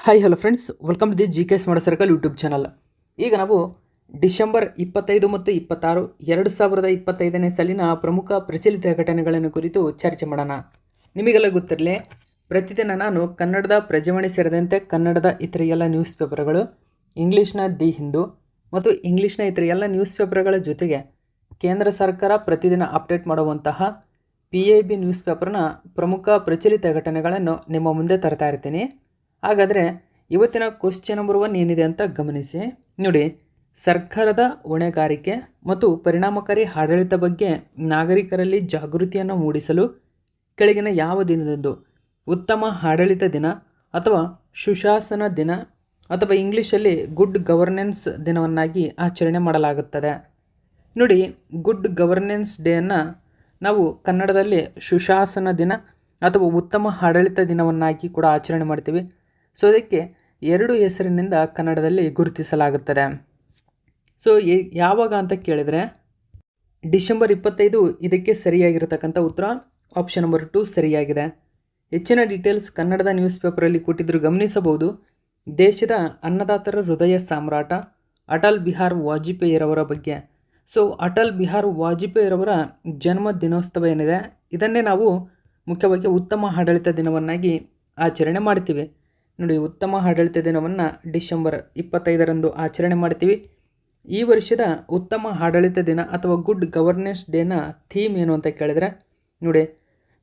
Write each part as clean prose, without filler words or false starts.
Hi hello friends, welcome to the G K smart circle YouTube channel. ಈಗ ನಾವು December 25 ಮತ್ತು 26, 2025ನೇ ಸಾಲಿನ ಪ್ರಮುಖ ಪ್ರಚಲಿತ ಘಟನೆಗಳನ್ನು ಕುರಿತು ಚರ್ಚೆ ಮಾಡೋಣ. ನಿಮಗೆಲ್ಲ ಗೊತ್ತಿರಲಿ, ಪ್ರತಿದಿನ ನಾನು ಕನ್ನಡದ ಪ್ರಜಾವಾಣಿ ಸೇರಿದಂತೆ ಕನ್ನಡದ ಇತರ ಎಲ್ಲ ನ್ಯೂಸ್ ಪೇಪರ್ಗಳು, ಇಂಗ್ಲೀಷ್ನ ದಿ ಹಿಂದೂ ಮತ್ತು ಇಂಗ್ಲೀಷ್ನ ಇತರ ಎಲ್ಲ ನ್ಯೂಸ್ ಪೇಪರ್ಗಳ ಜೊತೆಗೆ ಕೇಂದ್ರ ಸರ್ಕಾರ ಪ್ರತಿದಿನ ಅಪ್ಡೇಟ್ ಮಾಡುವಂತಹ PIB ನ್ಯೂಸ್ ಪೇಪರ್ನ ಪ್ರಮುಖ ಪ್ರಚಲಿತ ಘಟನೆಗಳನ್ನು ನಿಮ್ಮ ಮುಂದೆ ತರ್ತಾ ಇರ್ತೀನಿ. ಹಾಗಾದರೆ ಇವತ್ತಿನ ಕ್ವಶ್ಚನ್ ನಂಬರ್ 1 ಏನಿದೆ ಅಂತ ಗಮನಿಸಿ. ನೋಡಿ, ಸರ್ಕಾರದ ಹೊಣೆಗಾರಿಕೆ ಮತ್ತು ಪರಿಣಾಮಕಾರಿ ಆಡಳಿತ ಬಗ್ಗೆ ನಾಗರಿಕರಲ್ಲಿ ಜಾಗೃತಿಯನ್ನು ಮೂಡಿಸಲು ಕೆಳಗಿನ ಯಾವ ದಿನದಂದು ಉತ್ತಮ ಆಡಳಿತ ದಿನ ಅಥವಾ ಸುಶಾಸನ ದಿನ ಅಥವಾ ಇಂಗ್ಲೀಷಲ್ಲಿ ಗುಡ್ ಗವರ್ನೆನ್ಸ್ ದಿನವನ್ನಾಗಿ ಆಚರಣೆ ಮಾಡಲಾಗುತ್ತದೆ? ನೋಡಿ, ಗುಡ್ ಗವರ್ನೆನ್ಸ್ ಡೇಯನ್ನು ನಾವು ಕನ್ನಡದಲ್ಲಿ ಸುಶಾಸನ ದಿನ ಅಥವಾ ಉತ್ತಮ ಆಡಳಿತ ದಿನವನ್ನಾಗಿ ಕೂಡ ಆಚರಣೆ ಮಾಡ್ತೀವಿ. ಸೊ ಅದಕ್ಕೆ ಎರಡು ಹೆಸರಿನಿಂದ ಕನ್ನಡದಲ್ಲಿ ಗುರುತಿಸಲಾಗುತ್ತದೆ. ಸೊ ಯಾವಾಗ ಅಂತ ಕೇಳಿದರೆ ಡಿಸೆಂಬರ್ 25 ಇದಕ್ಕೆ ಸರಿಯಾಗಿರತಕ್ಕಂಥ ಉತ್ತರ ಆಪ್ಷನ್ ನಂಬರ್ 2 ಸರಿಯಾಗಿದೆ. ಹೆಚ್ಚಿನ ಡೀಟೇಲ್ಸ್ ಕನ್ನಡದ ನ್ಯೂಸ್ ಪೇಪರಲ್ಲಿ ಕೊಟ್ಟಿದ್ದರೂ ಗಮನಿಸಬಹುದು. ದೇಶದ ಅನ್ನದಾತರ ಹೃದಯ ಸಾಮ್ರಾಟ ಅಟಲ್ ಬಿಹಾರಿ ವಾಜಪೇಯಿರವರ ಬಗ್ಗೆ. ಸೊ ಅಟಲ್ ಬಿಹಾರಿ ವಾಜಪೇಯಿರವರ ಜನ್ಮ ದಿನೋತ್ಸವ ಏನಿದೆ, ಇದನ್ನೇ ನಾವು ಮುಖ್ಯವಾಗಿ ಉತ್ತಮ ಆಡಳಿತ ದಿನವನ್ನಾಗಿ ಆಚರಣೆ ಮಾಡ್ತೀವಿ. ನೋಡಿ, ಉತ್ತಮ ಆಡಳಿತ ದಿನವನ್ನು ಡಿಸೆಂಬರ್ 25ರಂದು ಆಚರಣೆ ಮಾಡ್ತೀವಿ. ಈ ವರ್ಷದ ಉತ್ತಮ ಆಡಳಿತ ದಿನ ಅಥವಾ ಗುಡ್ ಗವರ್ನೆನ್ಸ್ ಡೇನ ಥೀಮ್ ಏನು ಅಂತ ಕೇಳಿದರೆ, ನೋಡಿ,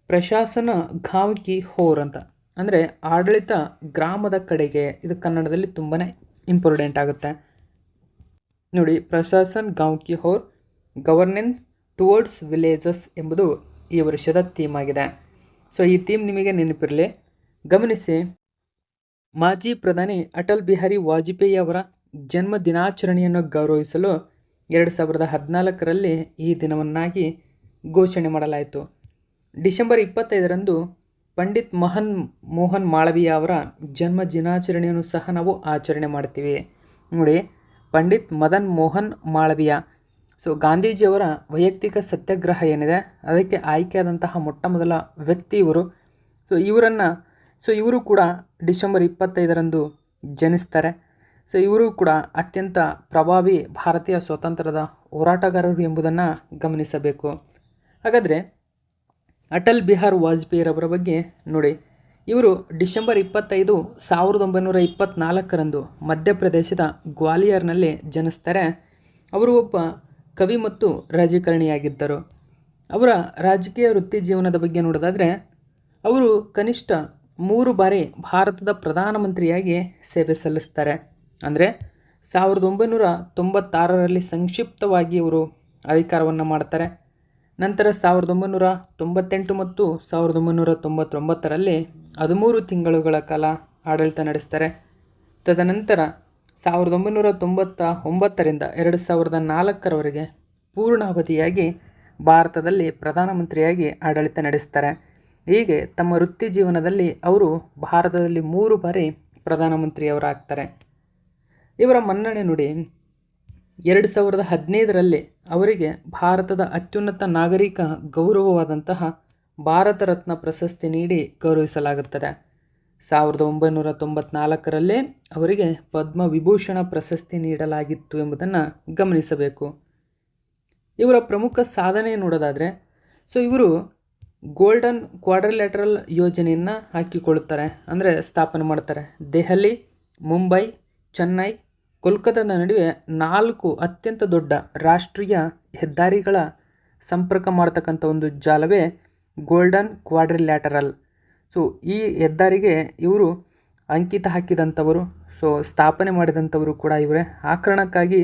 ಪ್ರಶಾಸನ ಗಾಂವ್ ಕಿ ಓರ್ ಅಂತ, ಅಂದರೆ ಆಡಳಿತ ಗ್ರಾಮದ ಕಡೆಗೆ. ಇದು ಕನ್ನಡದಲ್ಲಿ ತುಂಬಾ ಇಂಪಾರ್ಟೆಂಟ್ ಆಗುತ್ತೆ. ನೋಡಿ, ಪ್ರಶಾಸನ್ ಗಾಂವ್ ಕಿ ಓರ್, ಗವರ್ನೆನ್ಸ್ ಟುವರ್ಡ್ಸ್ ವಿಲೇಜಸ್ ಎಂಬುದು ಈ ವರ್ಷದ ಥೀಮ್ ಆಗಿದೆ. ಸೊ ಈ ಥೀಮ್ ನಿಮಗೆ ನೆನಪಿರಲಿ. ಗಮನಿಸಿ, ಮಾಜಿ ಪ್ರಧಾನಿ ಅಟಲ್ ಬಿಹಾರಿ ವಾಜಪೇಯಿ ಅವರ ಜನ್ಮ ದಿನಾಚರಣೆಯನ್ನು ಗೌರವಿಸಲು 2014ರಲ್ಲಿ ಈ ದಿನವನ್ನಾಗಿ ಘೋಷಣೆ ಮಾಡಲಾಯಿತು. ಡಿಸೆಂಬರ್ 25ರಂದು ಪಂಡಿತ್ ಮೋಹನ್ ಮಾಳವೀಯ ಅವರ ಜನ್ಮ ದಿನಾಚರಣೆಯನ್ನು ಸಹ ನಾವು ಆಚರಣೆ ಮಾಡ್ತೀವಿ. ನೋಡಿ, ಪಂಡಿತ್ ಮದನ್ ಮೋಹನ್ ಮಾಳವೀಯ, ಸೊ ಗಾಂಧೀಜಿಯವರ ವೈಯಕ್ತಿಕ ಸತ್ಯಾಗ್ರಹ ಏನಿದೆ ಅದಕ್ಕೆ ಆಯ್ಕೆಯಾದಂತಹ ಮೊಟ್ಟ ಮೊದಲ ವ್ಯಕ್ತಿ ಇವರು. ಸೊ ಇವರು ಕೂಡ ಡಿಸೆಂಬರ್ 25ರಂದು ಜನಿಸ್ತಾರೆ. ಸೊ ಇವರು ಕೂಡ ಅತ್ಯಂತ ಪ್ರಭಾವಿ ಭಾರತೀಯ ಸ್ವಾತಂತ್ರ್ಯದ ಹೋರಾಟಗಾರರು ಎಂಬುದನ್ನು ಗಮನಿಸಬೇಕು. ಹಾಗಾದರೆ ಅಟಲ್ ಬಿಹಾರಿ ವಾಜಪೇಯಿರವರ ಬಗ್ಗೆ ನೋಡಿ, ಇವರು ಡಿಸೆಂಬರ್ 25, 1924ರಂದು ಮಧ್ಯಪ್ರದೇಶದ ಗ್ವಾಲಿಯರ್ನಲ್ಲಿ ಜನಿಸ್ತಾರೆ. ಅವರು ಒಬ್ಬ ಕವಿ ಮತ್ತು ರಾಜಕಾರಣಿಯಾಗಿದ್ದರು. ಅವರ ರಾಜಕೀಯ ವೃತ್ತಿ ಜೀವನದ ಬಗ್ಗೆ ನೋಡೋದಾದರೆ, ಅವರು ಕನಿಷ್ಠ 3 ಬಾರಿ ಭಾರತದ ಪ್ರಧಾನಮಂತ್ರಿಯಾಗಿ ಸೇವೆ ಸಲ್ಲಿಸ್ತಾರೆ. ಅಂದರೆ 1996ರಲ್ಲಿ ಸಂಕ್ಷಿಪ್ತವಾಗಿ ಇವರು ಅಧಿಕಾರವನ್ನು ಮಾಡ್ತಾರೆ. ನಂತರ 1998 ಮತ್ತು 1999ರಲ್ಲಿ 13 ತಿಂಗಳುಗಳ ಕಾಲ ಆಡಳಿತ ನಡೆಸ್ತಾರೆ. ತದನಂತರ 1999ರಿಂದ 2004ರವರೆಗೆ ಪೂರ್ಣಾವಧಿಯಾಗಿ ಭಾರತದಲ್ಲಿ ಪ್ರಧಾನಮಂತ್ರಿಯಾಗಿ ಆಡಳಿತ ನಡೆಸ್ತಾರೆ. ಹೀಗೆ ತಮ್ಮ ವೃತ್ತಿ ಜೀವನದಲ್ಲಿ ಅವರು ಭಾರತದಲ್ಲಿ 3 ಬಾರಿ ಪ್ರಧಾನಮಂತ್ರಿಯವರಾಗ್ತಾರೆ. ಇವರ ಮನ್ನಣೆ ನೋಡಿ, 2015ರಲ್ಲಿ ಅವರಿಗೆ ಭಾರತದ ಅತ್ಯುನ್ನತ ನಾಗರಿಕ ಗೌರವವಾದಂತಹ ಭಾರತ ರತ್ನ ಪ್ರಶಸ್ತಿ ನೀಡಿ ಗೌರವಿಸಲಾಗುತ್ತದೆ. 1994ರಲ್ಲಿ ಅವರಿಗೆ ಪದ್ಮವಿಭೂಷಣ ಪ್ರಶಸ್ತಿ ನೀಡಲಾಗಿತ್ತು ಎಂಬುದನ್ನು ಗಮನಿಸಬೇಕು. ಇವರ ಪ್ರಮುಖ ಸಾಧನೆ ನೋಡೋದಾದರೆ, ಸೊ ಇವರು ಗೋಲ್ಡನ್ ಕ್ವಾಡ್ರಿಲ್ಯಾಟರಲ್ ಯೋಜನೆಯನ್ನು ಹಾಕಿಕೊಳ್ಳುತ್ತಾರೆ, ಅಂದರೆ ಸ್ಥಾಪನೆ ಮಾಡ್ತಾರೆ. ದೆಹಲಿ, ಮುಂಬೈ, ಚೆನ್ನೈ, ಕೋಲ್ಕತ್ತಾದ ನಡುವೆ 4 ಅತ್ಯಂತ ದೊಡ್ಡ ರಾಷ್ಟ್ರೀಯ ಹೆದ್ದಾರಿಗಳ ಸಂಪರ್ಕ ಮಾಡ್ತಕ್ಕಂಥ ಒಂದು ಜಾಲವೇ ಗೋಲ್ಡನ್ ಕ್ವಾಡ್ರಿಲ್ಯಾಟರಲ್. ಸೊ ಈ ಹೆದ್ದಾರಿಗೆ ಇವರು ಅಂಕಿತ ಹಾಕಿದಂಥವರು, ಸೊ ಸ್ಥಾಪನೆ ಮಾಡಿದಂಥವರು ಕೂಡ ಇವರೇ. ಆ ಕಾರಣಕ್ಕಾಗಿ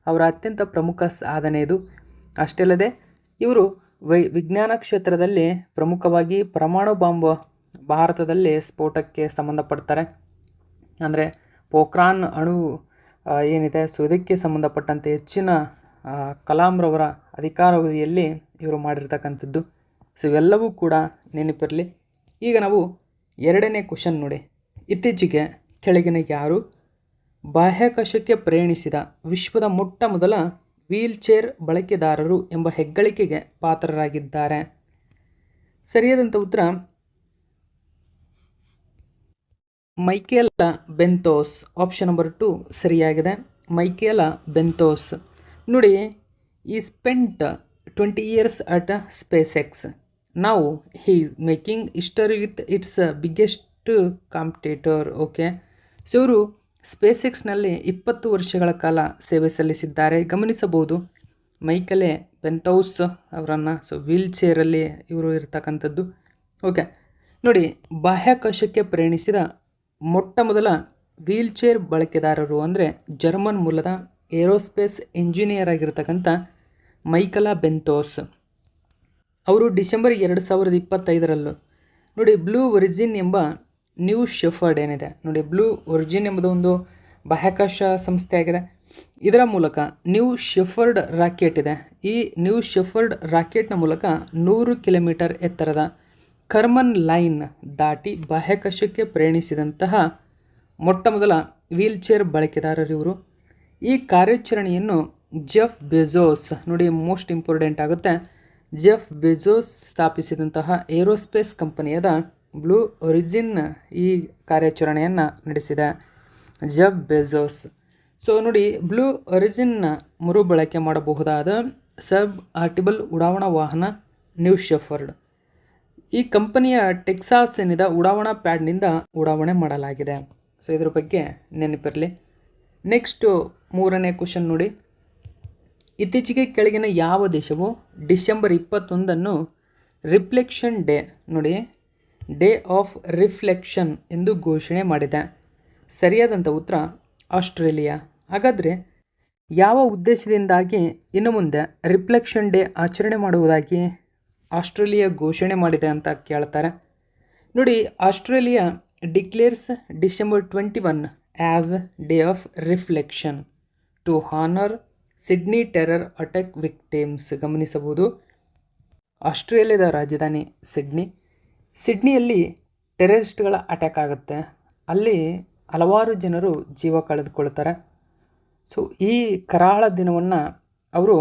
ಅವರ ಅತ್ಯಂತ ಪ್ರಮುಖ ಸಾಧನೆ ಇದು. ಅಷ್ಟೇ ಅಲ್ಲದೆ ಇವರು ವಿಜ್ಞಾನ ಕ್ಷೇತ್ರದಲ್ಲಿ ಪ್ರಮುಖವಾಗಿ ಪರಮಾಣು ಬಾಂಬ್ ಭಾರತದಲ್ಲಿ ಸ್ಫೋಟಕ್ಕೆ ಸಂಬಂಧಪಡ್ತಾರೆ. ಅಂದರೆ ಪೋಖ್ರಾನ್ ಅಣು ಏನಿದೆ, ಸೊ ಇದಕ್ಕೆ ಸಂಬಂಧಪಟ್ಟಂತೆ ಹೆಚ್ಚಿನ ಕಲಾಂರವರ ಅಧಿಕಾರಾವಧಿಯಲ್ಲಿ ಇವರು ಮಾಡಿರ್ತಕ್ಕಂಥದ್ದು. ಸೊ ಇವೆಲ್ಲವೂ ಕೂಡ ನೆನಪಿರಲಿ. ಈಗ ನಾವು 2ನೇ ಕ್ವಶನ್ ನೋಡಿ, ಇತ್ತೀಚೆಗೆ ಕೆಳಗಿನ ಯಾರು ಬಾಹ್ಯಾಕಾಶಕ್ಕೆ ಪ್ರಯಾಣಿಸಿದ ವಿಶ್ವದ ಮೊಟ್ಟ ಮೊದಲ ವೀಲ್ ಚೇರ್ ಬಳಕೆದಾರರು ಎಂಬ ಹೆಗ್ಗಳಿಕೆಗೆ ಪಾತ್ರರಾಗಿದ್ದಾರೆ? ಸರಿಯಾದಂಥ ಉತ್ತರ ಮೈಕೇಲ ಬೆಂತೋಸ್. ಆಪ್ಷನ್ ನಂಬರ್ 2 ಸರಿಯಾಗಿದೆ. ಮೈಕೇಲ ಬೆಂತೋಸ್. ನೋಡಿ, ಈ spent 20 years at SpaceX. ನಾವು he making history with its biggest competitor. Okay, so ಇವರು ಸ್ಪೇಸ್ ಎಕ್ಸ್ನಲ್ಲಿ 20 ವರ್ಷಗಳ ಕಾಲ ಸೇವೆ ಸಲ್ಲಿಸಿದ್ದಾರೆ. ಗಮನಿಸಬಹುದು ಮೈಕೆಲೆ ಬೆಂತೌಸ್ ಅವರನ್ನು. ಸೊ ವೀಲ್ ಚೇರಲ್ಲಿ ಇವರು ಇರ್ತಕ್ಕಂಥದ್ದು. ಓಕೆ, ನೋಡಿ, ಬಾಹ್ಯಾಕಾಶಕ್ಕೆ ಪ್ರಯಾಣಿಸಿದ ಮೊಟ್ಟ ಮೊದಲ ವೀಲ್ ಚೇರ್ ಬಳಕೆದಾರರು ಅಂದರೆ ಜರ್ಮನ್ ಮೂಲದ ಏರೋಸ್ಪೇಸ್ ಇಂಜಿನಿಯರ್ ಆಗಿರ್ತಕ್ಕಂಥ ಮೈಕಲಾ ಬೆಂತೋಸ್. ಅವರು ಡಿಸೆಂಬರ್ 2025 ನೋಡಿ, ಬ್ಲೂ ಒರಿಜಿನ್ ಎಂಬ ನ್ಯೂ ಶೆಫರ್ಡ್ ಏನಿದೆ ನೋಡಿ, ಬ್ಲೂ ಒರಿಜಿನ್ ಎಂಬುದು ಒಂದು ಬಾಹ್ಯಾಕಾಶ ಸಂಸ್ಥೆ ಆಗಿದೆ. ಇದರ ಮೂಲಕ ನ್ಯೂ ಶೆಫರ್ಡ್ ರಾಕೆಟ್ ಇದೆ. ಈ ನ್ಯೂ ಶೆಫರ್ಡ್ ರಾಕೆಟ್ನ ಮೂಲಕ 100 ಕಿಲೋಮೀಟರ್ ಎತ್ತರದ ಕರ್ಮನ್ ಲೈನ್ ದಾಟಿ ಬಾಹ್ಯಾಕಾಶಕ್ಕೆ ಪ್ರಯಾಣಿಸಿದಂತಹ ಮೊಟ್ಟ ಮೊದಲ ವೀಲ್ ಚೇರ್ ಬಳಕೆದಾರರು ಇವರು. ಈ ಕಾರ್ಯಾಚರಣೆಯನ್ನು ಜೆಫ್ ಬೆಜೋಸ್, ನೋಡಿ ಮೋಸ್ಟ್ ಇಂಪಾರ್ಟೆಂಟ್ ಆಗುತ್ತೆ, ಜೆಫ್ ಬೆಜೋಸ್ ಸ್ಥಾಪಿಸಿದಂತಹ ಏರೋಸ್ಪೇಸ್ ಕಂಪನಿಯಾದ ಬ್ಲೂ ಒರಿಜಿನ್ ಈ ಕಾರ್ಯಾಚರಣೆಯನ್ನು ನಡೆಸಿದೆ. Jeff Bezos. ಸೊ ನೋಡಿ, ಬ್ಲೂ ಒರಿಜಿನ್ನ ಮರುಬಳಕೆ ಮಾಡಬಹುದಾದ ಸಬ್ ಆರ್ಟಿಬಲ್ ಉಡಾವಣಾ ವಾಹನ ನ್ಯೂ ಶೆಫರ್ಡ್. ಈ ಕಂಪನಿಯ ಟೆಕ್ಸಾಸ್ ಏನಿದೆ ಉಡಾವಣಾ ಪ್ಯಾಡ್ನಿಂದ ಉಡಾವಣೆ ಮಾಡಲಾಗಿದೆ. ಸೊ ಇದ್ರ ಬಗ್ಗೆ ನೆನಪಿರಲಿ. ನೆಕ್ಸ್ಟು 3ನೇ ಕ್ವಶನ್ ನೋಡಿ, ಇತ್ತೀಚೆಗೆ ಕೆಳಗಿನ ಯಾವ ದೇಶವು ಡಿಸೆಂಬರ್ 21 ರಿಫ್ಲೆಕ್ಷನ್ ಡೇ, ನೋಡಿ ಡೇ ಆಫ್ ರಿಫ್ಲೆಕ್ಷನ್ ಎಂದು ಘೋಷಣೆ ಮಾಡಿದೆ? ಸರಿಯಾದಂಥ ಉತ್ತರ ಆಸ್ಟ್ರೇಲಿಯಾ. ಹಾಗಾದರೆ ಯಾವ ಉದ್ದೇಶದಿಂದಾಗಿ ಇನ್ನು ಮುಂದೆ ರಿಫ್ಲೆಕ್ಷನ್ ಡೇ ಆಚರಣೆ ಮಾಡುವುದಾಗಿ ಆಸ್ಟ್ರೇಲಿಯಾ ಘೋಷಣೆ ಮಾಡಿದೆ ಅಂತ ಕೇಳ್ತಾರೆ. ನೋಡಿ, Australia declares December 21 as day of reflection to honour Sydney terror attack victims. ಗಮನಿಸಬಹುದು, ಆಸ್ಟ್ರೇಲಿಯಾದ ರಾಜಧಾನಿ ಸಿಡ್ನಿಯಲ್ಲಿ ಟೆರರಿಸ್ಟ್ಗಳ ಅಟ್ಯಾಕ್ ಆಗುತ್ತೆ. ಅಲ್ಲಿ ಹಲವಾರು ಜನರು ಜೀವ ಕಳೆದುಕೊಳ್ತಾರೆ. ಸೊ ಈ ಕರಾಳ ದಿನವನ್ನು ಅವರು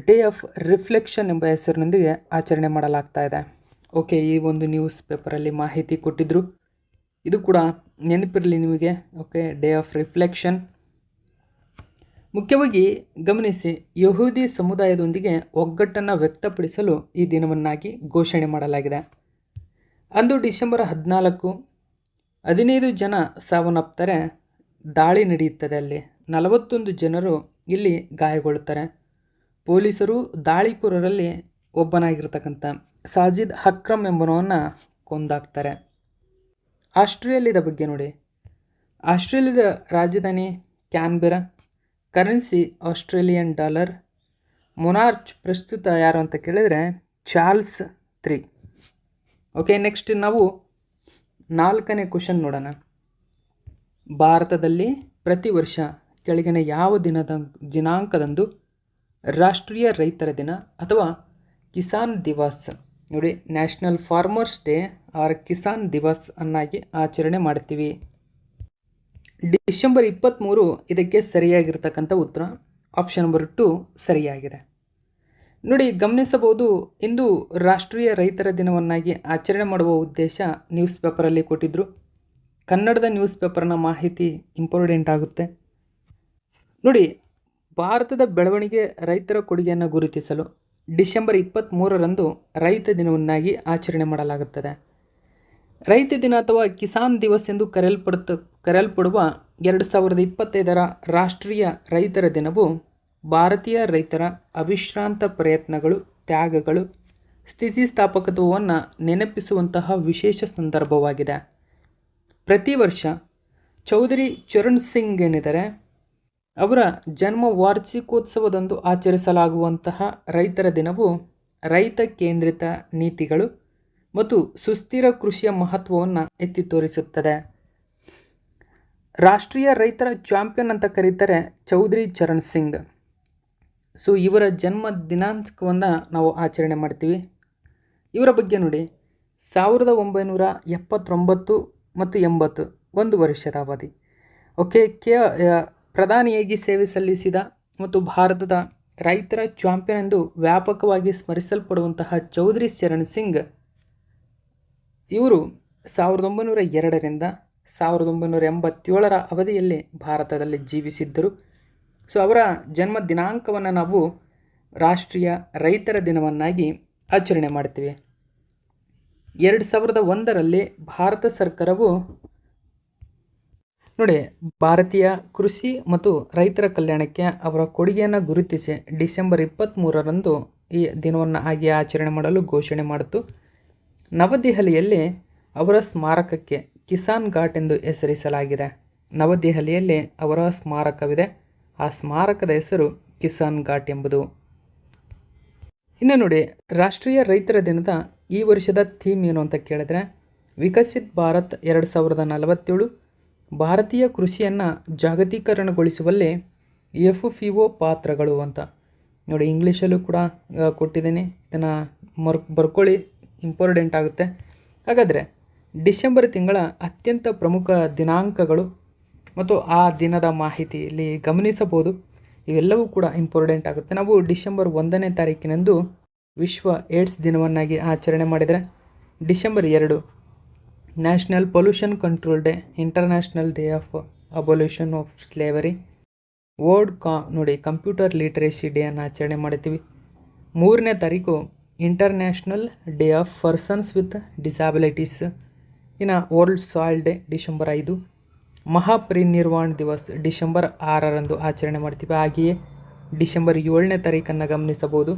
ಡೇ ಆಫ್ ರಿಫ್ಲೆಕ್ಷನ್ ಎಂಬ ಹೆಸರಿನೊಂದಿಗೆ ಆಚರಣೆ ಮಾಡಲಾಗ್ತಾ ಇದೆ. ಓಕೆ, ಈ ಒಂದು ನ್ಯೂಸ್ ಪೇಪರಲ್ಲಿ ಮಾಹಿತಿ ಕೊಟ್ಟಿದ್ದರು, ಇದು ಕೂಡ ನೆನಪಿರಲಿ ನಿಮಗೆ. Okay, day of reflection. ಮುಖ್ಯವಾಗಿ ಗಮನಿಸಿ, ಯಹೂದಿ ಸಮುದಾಯದೊಂದಿಗೆ ಒಗ್ಗಟ್ಟನ್ನು ವ್ಯಕ್ತಪಡಿಸಲು ಈ ದಿನವನ್ನಾಗಿ ಘೋಷಣೆ ಮಾಡಲಾಗಿದೆ. ಅಂದು ಡಿಸೆಂಬರ್ 14 15 ಜನ ಸಾವನ್ನಪ್ತಾರೆ. ದಾಳಿ ನಡೆಯುತ್ತದೆ. ಅಲ್ಲಿ 41 ಜನರು ಇಲ್ಲಿ ಗಾಯಗೊಳ್ಳುತ್ತಾರೆ. ಪೊಲೀಸರು ದಾಳಿಕೋರರಲ್ಲಿ ಒಬ್ಬನಾಗಿರ್ತಕ್ಕಂಥ ಸಾಜಿದ್ ಅಕ್ರಮ್ ಎಂಬುವನ್ನ ಕೊಂದಾಕ್ತಾರೆ. ಆಸ್ಟ್ರೇಲಿಯಾದ ಬಗ್ಗೆ ನೋಡಿ, ಆಸ್ಟ್ರೇಲಿಯಾದ ರಾಜಧಾನಿ ಕ್ಯಾನ್ಬೆರಾ, ಕರೆನ್ಸಿ ಆಸ್ಟ್ರೇಲಿಯನ್ ಡಾಲರ್, ಮೊನಾರ್ಚ್ ಪ್ರಸ್ತುತ ಯಾರು ಅಂತ ಕೇಳಿದರೆ ಚಾರ್ಲ್ಸ್ III. ಓಕೆ, ನೆಕ್ಸ್ಟ್ ನಾವು 4ನೇ ಕ್ವಶನ್ ನೋಡೋಣ. ಭಾರತದಲ್ಲಿ ಪ್ರತಿ ವರ್ಷ ಕೆಳಗಿನ ಯಾವ ದಿನಾಂಕದಂದು ರಾಷ್ಟ್ರೀಯ ರೈತರ ದಿನ ಅಥವಾ ಕಿಸಾನ್ ದಿವಸ್, ನೋಡಿ national farmers day or Kisan Diwas ಅನ್ನಾಗಿ ಆಚರಣೆ ಮಾಡ್ತೀವಿ? ಡಿಸೆಂಬರ್ 23 ಇದಕ್ಕೆ ಸರಿಯಾಗಿರ್ತಕ್ಕಂಥ ಉತ್ತರ. ಆಪ್ಷನ್ ನಂಬರ್ 2 ಸರಿಯಾಗಿದೆ. ನೋಡಿ, ಗಮನಿಸಬಹುದು, ಇಂದು ರಾಷ್ಟ್ರೀಯ ರೈತರ ದಿನವನ್ನಾಗಿ ಆಚರಣೆ ಮಾಡುವ ಉದ್ದೇಶ ನ್ಯೂಸ್ ಪೇಪರಲ್ಲಿ ಕೊಟ್ಟಿದ್ದರು. ಕನ್ನಡದ ನ್ಯೂಸ್ ಪೇಪರ್ನ ಮಾಹಿತಿ ಇಂಪಾರ್ಟೆಂಟ್ ಆಗುತ್ತೆ. ನೋಡಿ, ಭಾರತದ ಬೆಳವಣಿಗೆ ರೈತರ ಕೊಡುಗೆಯನ್ನು ಗುರುತಿಸಲು ಡಿಸೆಂಬರ್ 23 ರೈತ ದಿನವನ್ನಾಗಿ ಆಚರಣೆ ಮಾಡಲಾಗುತ್ತದೆ. ರೈತ ದಿನ ಅಥವಾ ಕಿಸಾನ್ ದಿವಸ್ ಎಂದು ಕರೆಯಲ್ಪಡುವ 2025 ರಾಷ್ಟ್ರೀಯ ರೈತರ ದಿನವು ಭಾರತೀಯ ರೈತರ ಅವಿಶ್ರಾಂತ ಪ್ರಯತ್ನಗಳು, ತ್ಯಾಗಗಳು, ಸ್ಥಿತಿಸ್ಥಾಪಕತ್ವವನ್ನು ನೆನಪಿಸುವಂತಹ ವಿಶೇಷ ಸಂದರ್ಭವಾಗಿದೆ. ಪ್ರತಿ ವರ್ಷ ಚೌಧರಿ ಚರಣ್ ಸಿಂಗ್ ಏನಿದ್ದಾರೆ ಅವರ ಜನ್ಮ ವಾರ್ಷಿಕೋತ್ಸವದಂದು ಆಚರಿಸಲಾಗುವಂತಹ ರೈತರ ದಿನವು ರೈತ ಕೇಂದ್ರಿತ ನೀತಿಗಳು ಮತ್ತು ಸುಸ್ಥಿರ ಕೃಷಿಯ ಮಹತ್ವವನ್ನು ಎತ್ತಿ ತೋರಿಸುತ್ತದೆ. ರಾಷ್ಟ್ರೀಯ ರೈತರ ಚಾಂಪಿಯನ್ ಅಂತ ಕರೀತಾರೆ ಚೌಧರಿ ಚರಣ್ ಸಿಂಗ್. ಸೊ ಇವರ ಜನ್ಮ ದಿನಾಂಕವನ್ನು ನಾವು ಆಚರಣೆ ಮಾಡ್ತೀವಿ. ಇವರ ಬಗ್ಗೆ ನೋಡಿ, 1979 ಮತ್ತು 80 1 ವರ್ಷದ ಅವಧಿ. ಓಕೆ, ಪ್ರಧಾನಿಯಾಗಿ ಸೇವೆ ಸಲ್ಲಿಸಿದ ಮತ್ತು ಭಾರತದ ರೈತರ ಚಾಂಪಿಯನ್ ಎಂದು ವ್ಯಾಪಕವಾಗಿ ಸ್ಮರಿಸಲ್ಪಡುವಂತಹ ಚೌಧರಿ ಚರಣ್ ಸಿಂಗ್ ಇವರು 1902ರಿಂದ 1987 ಅವಧಿಯಲ್ಲಿ ಭಾರತದಲ್ಲಿ ಜೀವಿಸಿದ್ದರು. ಸೊ ಅವರ ಜನ್ಮ ದಿನಾಂಕವನ್ನು ನಾವು ರಾಷ್ಟ್ರೀಯ ರೈತರ ದಿನವನ್ನಾಗಿ ಆಚರಣೆ ಮಾಡ್ತೀವಿ. 2001ರಲ್ಲಿ ಭಾರತ ಸರ್ಕಾರವು ನೋಡಿ ಭಾರತೀಯ ಕೃಷಿ ಮತ್ತು ರೈತರ ಕಲ್ಯಾಣಕ್ಕೆ ಅವರ ಕೊಡುಗೆಯನ್ನು ಗುರುತಿಸಿ ಡಿಸೆಂಬರ್ 23ರಂದು ಈ ದಿನವನ್ನು ಆಗಿ ಆಚರಣೆ ಮಾಡಲು ಘೋಷಣೆ ಮಾಡಿತು. ನವದೆಹಲಿಯಲ್ಲಿ ಅವರ ಸ್ಮಾರಕಕ್ಕೆ ಕಿಸಾನ್ ಘಾಟ್ ಎಂದು ಹೆಸರಿಸಲಾಗಿದೆ. ನವದೆಹಲಿಯಲ್ಲಿ ಅವರ ಸ್ಮಾರಕವಿದೆ. ಆ ಸ್ಮಾರಕದ ಹೆಸರು ಕಿಸಾನ್ ಘಾಟ್ ಎಂಬುದು. ಇನ್ನು ನೋಡಿ, ರಾಷ್ಟ್ರೀಯ ರೈತರ ದಿನದ ಈ ವರ್ಷದ ಥೀಮ್ ಏನು ಅಂತ ಕೇಳಿದ್ರೆ, ವಿಕಸಿತ್ ಭಾರತ್ 2047, ಭಾರತೀಯ ಕೃಷಿಯನ್ನು ಜಾಗತೀಕರಣಗೊಳಿಸುವಲ್ಲಿ FPO ಪಾತ್ರಗಳು ಅಂತ ನೋಡಿ. ಇಂಗ್ಲೀಷಲ್ಲೂ ಕೂಡ ಕೊಟ್ಟಿದ್ದೀನಿ, ಇದನ್ನು ಬರ್ಕೊಳ್ಳಿ, ಇಂಪಾರ್ಟೆಂಟ್ ಆಗುತ್ತೆ. ಹಾಗಾದರೆ ಡಿಸೆಂಬರ್ ತಿಂಗಳ ಅತ್ಯಂತ ಪ್ರಮುಖ ದಿನಾಂಕಗಳು ಮತ್ತು ಆ ದಿನದ ಮಾಹಿತಿ ಇಲ್ಲಿ ಗಮನಿಸಬಹುದು. ಇವೆಲ್ಲವೂ ಕೂಡ ಇಂಪಾರ್ಟೆಂಟ್ ಆಗುತ್ತೆ. ನಾವು ಡಿಸೆಂಬರ್ 1ನೇ ತಾರೀಕಿನಂದು ವಿಶ್ವ ಏಡ್ಸ್ ದಿನವನ್ನಾಗಿ ಆಚರಣೆ ಮಾಡಿದರೆ, December 2 national pollution control day, international day of abolition of slavery, ನೋಡಿ ಕಂಪ್ಯೂಟರ್ ಲಿಟರೇಸಿ ಡೇ ಅನ್ನು ಆಚರಣೆ ಮಾಡ್ತೀವಿ. 3ನೇ ತಾರೀಕು international day of persons with disabilities. ಇನ್ನು world soil day December 5, Mahaparinirvan Diwas December 6ರಂದು ಆಚರಣೆ ಮಾಡ್ತೀವಿ. ಹಾಗೆಯೇ ಡಿಸೆಂಬರ್ 7ನೇ ತಾರೀಕನ್ನು ಗಮನಿಸಬಹುದು,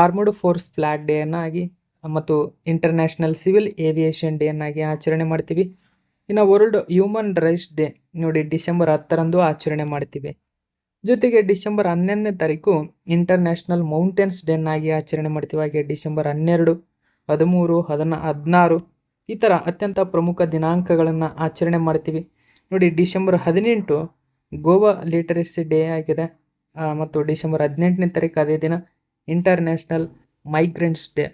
ಆರ್ಮಡ್ ಫೋರ್ಸ್ ಫ್ಲ್ಯಾಗ್ ಡೇಯನ್ನಾಗಿ ಮತ್ತು ಇಂಟರ್ನ್ಯಾಷನಲ್ ಸಿವಿಲ್ ಏವಿಯೇಷನ್ ಡೇಯನ್ನಾಗಿ ಆಚರಣೆ ಮಾಡ್ತೀವಿ. ಇನ್ನು ವರ್ಲ್ಡ್ ಹ್ಯೂಮನ್ ರೈಟ್ಸ್ ಡೇ ನೋಡಿ ಡಿಸೆಂಬರ್ 10ರಂದು ಆಚರಣೆ ಮಾಡ್ತೀವಿ. ಜೊತೆಗೆ ಡಿಸೆಂಬರ್ 11ನೇ ತಾರೀಕು ಇಂಟರ್ನ್ಯಾಷನಲ್ ಮೌಂಟೇನ್ಸ್ ಡೇಯನ್ನಾಗಿ ಆಚರಣೆ ಮಾಡ್ತೀವಿ. ಹಾಗೆ ಡಿಸೆಂಬರ್ 12, 13, 16 ಈ ಥರ ಅತ್ಯಂತ ಪ್ರಮುಖ ದಿನಾಂಕಗಳನ್ನು ಆಚರಣೆ ಮಾಡ್ತೀವಿ. ನೋಡಿ ಡಿಸೆಂಬರ್ 18 ಗೋವಾ ಲಿಟರಸಿ ಡೇ ಆಗಿದೆ. ಮತ್ತು ಡಿಸೆಂಬರ್ 18ನೇ ತಾರೀಕು ಅದೇ ದಿನ ಇಂಟರ್ನ್ಯಾಷನಲ್ ಮೈಗ್ರೆಂಟ್ಸ್ ಡೇ.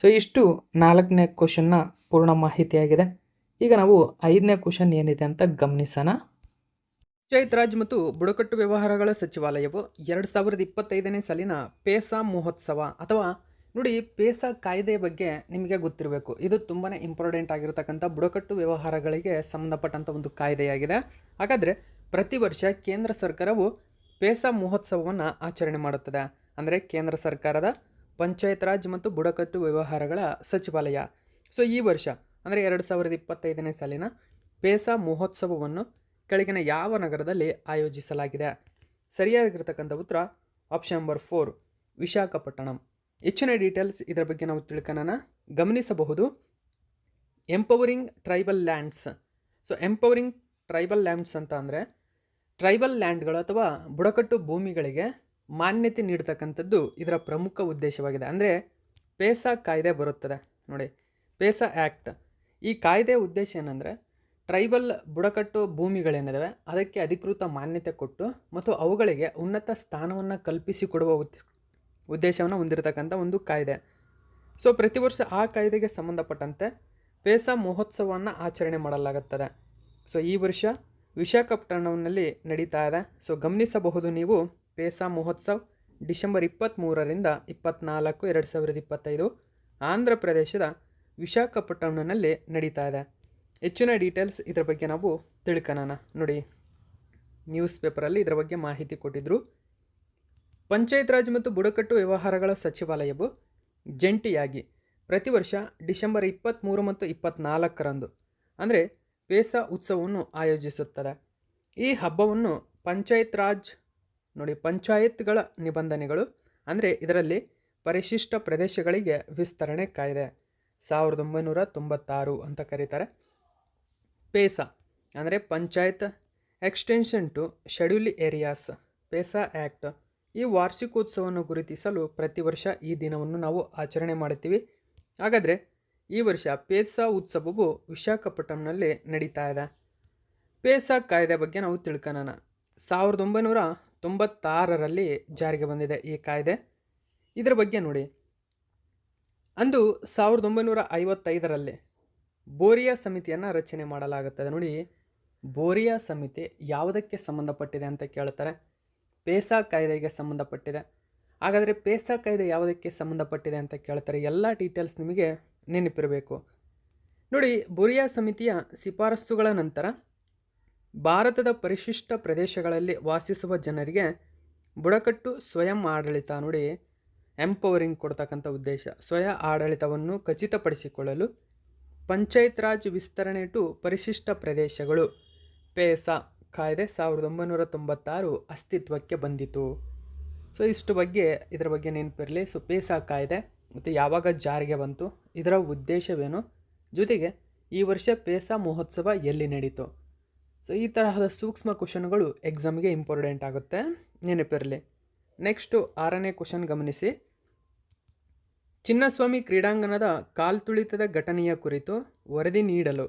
ಸೊ ಇಷ್ಟು 4ನೇ ಕ್ವಶನ್ನ ಪೂರ್ಣ ಮಾಹಿತಿಯಾಗಿದೆ. ಈಗ ನಾವು 5ನೇ ಕ್ವಶನ್ ಏನಿದೆ ಅಂತ ಗಮನಿಸೋಣ. ಪಂಚಾಯತ್ ರಾಜ್ ಮತ್ತು ಬುಡಕಟ್ಟು ವ್ಯವಹಾರಗಳ ಸಚಿವಾಲಯವು 2025ನೇ ಸಾಲಿನ ಪೇಸಾ ಮಹೋತ್ಸವ ಅಥವಾ ನೋಡಿ ಪೇಸಾ ಕಾಯ್ದೆಯ ಬಗ್ಗೆ ನಿಮಗೆ ಗೊತ್ತಿರಬೇಕು. ಇದು ತುಂಬಾ ಇಂಪಾರ್ಟೆಂಟ್ ಆಗಿರತಕ್ಕಂಥ ಬುಡಕಟ್ಟು ವ್ಯವಹಾರಗಳಿಗೆ ಸಂಬಂಧಪಟ್ಟಂಥ ಒಂದು ಕಾಯ್ದೆಯಾಗಿದೆ. ಹಾಗಾದರೆ ಪ್ರತಿ ವರ್ಷ ಕೇಂದ್ರ ಸರ್ಕಾರವು ಪೇಸಾ ಮಹೋತ್ಸವವನ್ನು ಆಚರಣೆ ಮಾಡುತ್ತದೆ. ಅಂದರೆ ಕೇಂದ್ರ ಸರ್ಕಾರದ ಪಂಚಾಯತ್ ರಾಜ್ ಮತ್ತು ಬುಡಕಟ್ಟು ವ್ಯವಹಾರಗಳ ಸಚಿವಾಲಯ. ಸೊ ಈ ವರ್ಷ ಅಂದರೆ 2025ನೇ ಸಾಲಿನ ಪೇಸಾ ಮಹೋತ್ಸವವನ್ನು ಕೆಳಗಿನ ಯಾವ ನಗರದಲ್ಲಿ ಆಯೋಜಿಸಲಾಗಿದೆ? ಸರಿಯಾಗಿರ್ತಕ್ಕಂಥ ಉತ್ತರ ಆಪ್ಷನ್ ನಂಬರ್ 4 ವಿಶಾಖಪಟ್ಟಣಂ. ಹೆಚ್ಚಿನ ಡೀಟೇಲ್ಸ್ ಇದರ ಬಗ್ಗೆ ನಾವು ತಿಳ್ಕೊಳ್ಳೋಣ. ಗಮನಿಸಬಹುದು empowering tribal lands. So empowering tribal lands ಅಂತ ಅಂದರೆ ಟ್ರೈಬಲ್ ಲ್ಯಾಂಡ್ಗಳು ಅಥವಾ ಬುಡಕಟ್ಟು ಭೂಮಿಗಳಿಗೆ ಮಾನ್ಯತೆ ನೀಡತಕ್ಕಂಥದ್ದು ಇದರ ಪ್ರಮುಖ ಉದ್ದೇಶವಾಗಿದೆ. ಅಂದರೆ ಪೇಸಾ ಕಾಯ್ದೆ ಬರುತ್ತದೆ ನೋಡಿ, ಪೇಸಾ ಆ್ಯಕ್ಟ್. ಈ ಕಾಯ್ದೆಯ ಉದ್ದೇಶ ಏನಂದರೆ ಟ್ರೈಬಲ್ ಬುಡಕಟ್ಟು ಭೂಮಿಗಳೇನಿದ್ದಾವೆ ಅದಕ್ಕೆ ಅಧಿಕೃತ ಮಾನ್ಯತೆ ಕೊಟ್ಟು ಮತ್ತು ಅವುಗಳಿಗೆ ಉನ್ನತ ಸ್ಥಾನವನ್ನು ಕಲ್ಪಿಸಿಕೊಡುವ ಉದ್ದೇಶವನ್ನು ಹೊಂದಿರತಕ್ಕಂಥ ಒಂದು ಕಾಯ್ದೆ. ಸೊ ಪ್ರತಿ ವರ್ಷ ಆ ಕಾಯ್ದೆಗೆ ಸಂಬಂಧಪಟ್ಟಂತೆ ಪೇಸಾ ಮಹೋತ್ಸವವನ್ನು ಆಚರಣೆ ಮಾಡಲಾಗುತ್ತದೆ. ಸೊ ಈ ವರ್ಷ ವಿಶಾಖಪಟ್ಟಣಂನಲ್ಲಿ ನಡೀತಾ ಇದೆ. ಸೊ ಗಮನಿಸಬಹುದು ನೀವು ಪೇಸಾ ಮಹೋತ್ಸವ್ ಡಿಸೆಂಬರ್ 23ರಿಂದ 24, 2025 ಆಂಧ್ರ ಪ್ರದೇಶದ ವಿಶಾಖಪಟ್ಟಣಂನಲ್ಲಿ ನಡೀತಾ ಇದೆ. ಹೆಚ್ಚಿನ ಡೀಟೇಲ್ಸ್ ಇದರ ಬಗ್ಗೆ ನಾವು ತಿಳ್ಕೊಳ್ಳೋಣ. ನೋಡಿ ನ್ಯೂಸ್ ಪೇಪರಲ್ಲಿ ಇದರ ಬಗ್ಗೆ ಮಾಹಿತಿ ಕೊಟ್ಟಿದ್ದರು. ಪಂಚಾಯತ್ ರಾಜ್ ಮತ್ತು ಬುಡಕಟ್ಟು ವ್ಯವಹಾರಗಳ ಸಚಿವಾಲಯವು ಜಂಟಿಯಾಗಿ ಪ್ರತಿ ವರ್ಷ ಡಿಸೆಂಬರ್ 23 ಮತ್ತು 24ರಂದು ಅಂದರೆ ಪೇಸಾ ಉತ್ಸವವನ್ನು ಆಯೋಜಿಸುತ್ತದೆ. ಈ ಹಬ್ಬವನ್ನು ಪಂಚಾಯತ್ ರಾಜ್ ನೋಡಿ ಪಂಚಾಯತ್ಗಳ ನಿಬಂಧನೆಗಳು ಅಂದರೆ ಇದರಲ್ಲಿ ಪರಿಶಿಷ್ಟ ಪ್ರದೇಶಗಳಿಗೆ ವಿಸ್ತರಣೆ ಕಾಯ್ದೆ 1996 ಅಂತ ಕರೀತಾರೆ. ಪೇಸಾ ಅಂದರೆ panchayat extension to schedule areas PESA act. ಈ ವಾರ್ಷಿಕೋತ್ಸವವನ್ನು ಗುರುತಿಸಲು ಪ್ರತಿ ವರ್ಷ ಈ ದಿನವನ್ನು ನಾವು ಆಚರಣೆ ಮಾಡುತ್ತೀವಿ. ಹಾಗಾದರೆ ಈ ವರ್ಷ ಪೇಸಾ ಉತ್ಸವವು ವಿಶಾಖಪಟ್ಟಣಂನಲ್ಲಿ ನಡೀತಾ ಇದೆ. ಪೇಸಾ ಕಾಯ್ದೆ ಬಗ್ಗೆ ನಾವು ತಿಳ್ಕೊಳ್ಳೋಣ. 1996ರಲ್ಲಿ ಜಾರಿಗೆ ಬಂದಿದೆ ಈ ಕಾಯ್ದೆ. ಇದರ ಬಗ್ಗೆ ನೋಡಿ, ಅಂದು 1955ರಲ್ಲಿ ಬೋರಿಯಾ ಸಮಿತಿಯನ್ನು ರಚನೆ ಮಾಡಲಾಗುತ್ತದೆ. ನೋಡಿ ಬೋರಿಯಾ ಸಮಿತಿ ಯಾವುದಕ್ಕೆ ಸಂಬಂಧಪಟ್ಟಿದೆ ಅಂತ ಕೇಳ್ತಾರೆ, ಪೇಸಾ ಕಾಯ್ದೆಗೆ ಸಂಬಂಧಪಟ್ಟಿದೆ. ಹಾಗಾದರೆ ಪೇಸಾ ಕಾಯ್ದೆ ಯಾವುದಕ್ಕೆ ಸಂಬಂಧಪಟ್ಟಿದೆ ಅಂತ ಕೇಳ್ತಾರೆ. ಎಲ್ಲ ಡೀಟೇಲ್ಸ್ ನಿಮಗೆ ನೆನಪಿರಬೇಕು. ನೋಡಿ, ಬುರಿಯಾ ಸಮಿತಿಯ ಶಿಫಾರಸುಗಳ ನಂತರ ಭಾರತದ ಪರಿಶಿಷ್ಟ ಪ್ರದೇಶಗಳಲ್ಲಿ ವಾಸಿಸುವ ಜನರಿಗೆ ಬುಡಕಟ್ಟು ಸ್ವಯಂ ಆಡಳಿತ, ನೋಡಿ ಎಂಪವರಿಂಗ್ ಕೊಡ್ತಕ್ಕಂಥ ಉದ್ದೇಶ, ಸ್ವಯಂ ಆಡಳಿತವನ್ನು ಖಚಿತಪಡಿಸಿಕೊಳ್ಳಲು ಪಂಚಾಯತ್ ರಾಜ್ ವಿಸ್ತರಣೆ ಟು ಪರಿಶಿಷ್ಟ ಪ್ರದೇಶಗಳು ಪೇಸಾ ಕಾಯ್ದೆ 1996 ಅಸ್ತಿತ್ವಕ್ಕೆ ಬಂದಿತು. ಸೊ ಇಷ್ಟು ಬಗ್ಗೆ ಇದರ ಬಗ್ಗೆ ನೆನಪಿರಲಿ. ಸೊ ಪೇಸಾ ಕಾಯ್ದೆ ಮತ್ತು ಯಾವಾಗ ಜಾರಿಗೆ ಬಂತು, ಇದರ ಉದ್ದೇಶವೇನು, ಜೊತೆಗೆ ಈ ವರ್ಷ ಪೇಸಾ ಮಹೋತ್ಸವ ಎಲ್ಲಿ ನಡೀತು. ಸೊ ಈ ತರಹದ ಸೂಕ್ಷ್ಮ ಕ್ವಶನ್ಗಳು ಎಕ್ಸಾಮ್ಗೆ ಇಂಪಾರ್ಟೆಂಟ್ ಆಗುತ್ತೆ, ನೆನಪಿರಲಿ. ನೆಕ್ಸ್ಟು 6ನೇ ಕ್ವಶನ್ ಗಮನಿಸಿ. ಚಿನ್ನಸ್ವಾಮಿ ಕ್ರೀಡಾಂಗಣದ ಕಾಲ್ತುಳಿತದ ಘಟನೆಯ ಕುರಿತು ವರದಿ ನೀಡಲು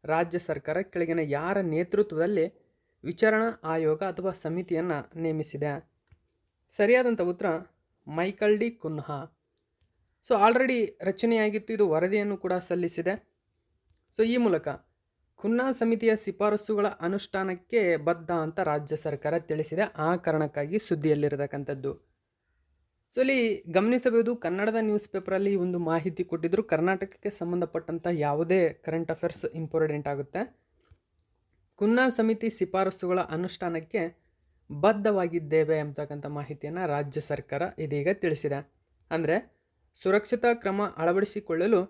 ರಾಜ್ಯ ಸರ್ಕಾರ ಕೆಳಗಿನ ಯಾರ ನೇತೃತ್ವದಲ್ಲಿ ವಿಚಾರಣಾ ಆಯೋಗ ಅಥವಾ ಸಮಿತಿಯನ್ನು ನೇಮಿಸಿದೆ? ಸರಿಯಾದಂಥ ಉತ್ತರ Michael D Cunha. So already ರಚನೆಯಾಗಿತ್ತು, ಇದು ವರದಿಯನ್ನು ಕೂಡ ಸಲ್ಲಿಸಿದೆ. ಸೊ ಈ ಮೂಲಕ ಕುನ್ಹಾ ಸಮಿತಿಯ ಶಿಫಾರಸುಗಳ ಅನುಷ್ಠಾನಕ್ಕೆ ಬದ್ಧ ಅಂತ ರಾಜ್ಯ ಸರ್ಕಾರ ತಿಳಿಸಿದೆ. ಆ ಕಾರಣಕ್ಕಾಗಿ ಸುದ್ದಿಯಲ್ಲಿರತಕ್ಕಂಥದ್ದು. ಸೊ ಇಲ್ಲಿ ಗಮನಿಸಬಹುದು, ಕನ್ನಡದ ನ್ಯೂಸ್ ಪೇಪರಲ್ಲಿ ಈ ಒಂದು ಮಾಹಿತಿ ಕೊಟ್ಟಿದ್ದರು. ಕರ್ನಾಟಕಕ್ಕೆ ಸಂಬಂಧಪಟ್ಟಂಥ ಯಾವುದೇ ಕರೆಂಟ್ ಅಫೇರ್ಸ್ ಇಂಪಾರ್ಟೆಂಟ್ ಆಗುತ್ತೆ. ಕುನ್ಹಾ ಸಮಿತಿ ಶಿಫಾರಸುಗಳ ಅನುಷ್ಠಾನಕ್ಕೆ ಬದ್ಧವಾಗಿದ್ದೇವೆ ಎಂಬತಕ್ಕಂಥ ಮಾಹಿತಿಯನ್ನು ರಾಜ್ಯ ಸರ್ಕಾರ ಇದೀಗ ತಿಳಿಸಿದೆ. ಅಂದರೆ ಸುರಕ್ಷತಾ ಕ್ರಮ ಅಳವಡಿಸಿಕೊಳ್ಳಲು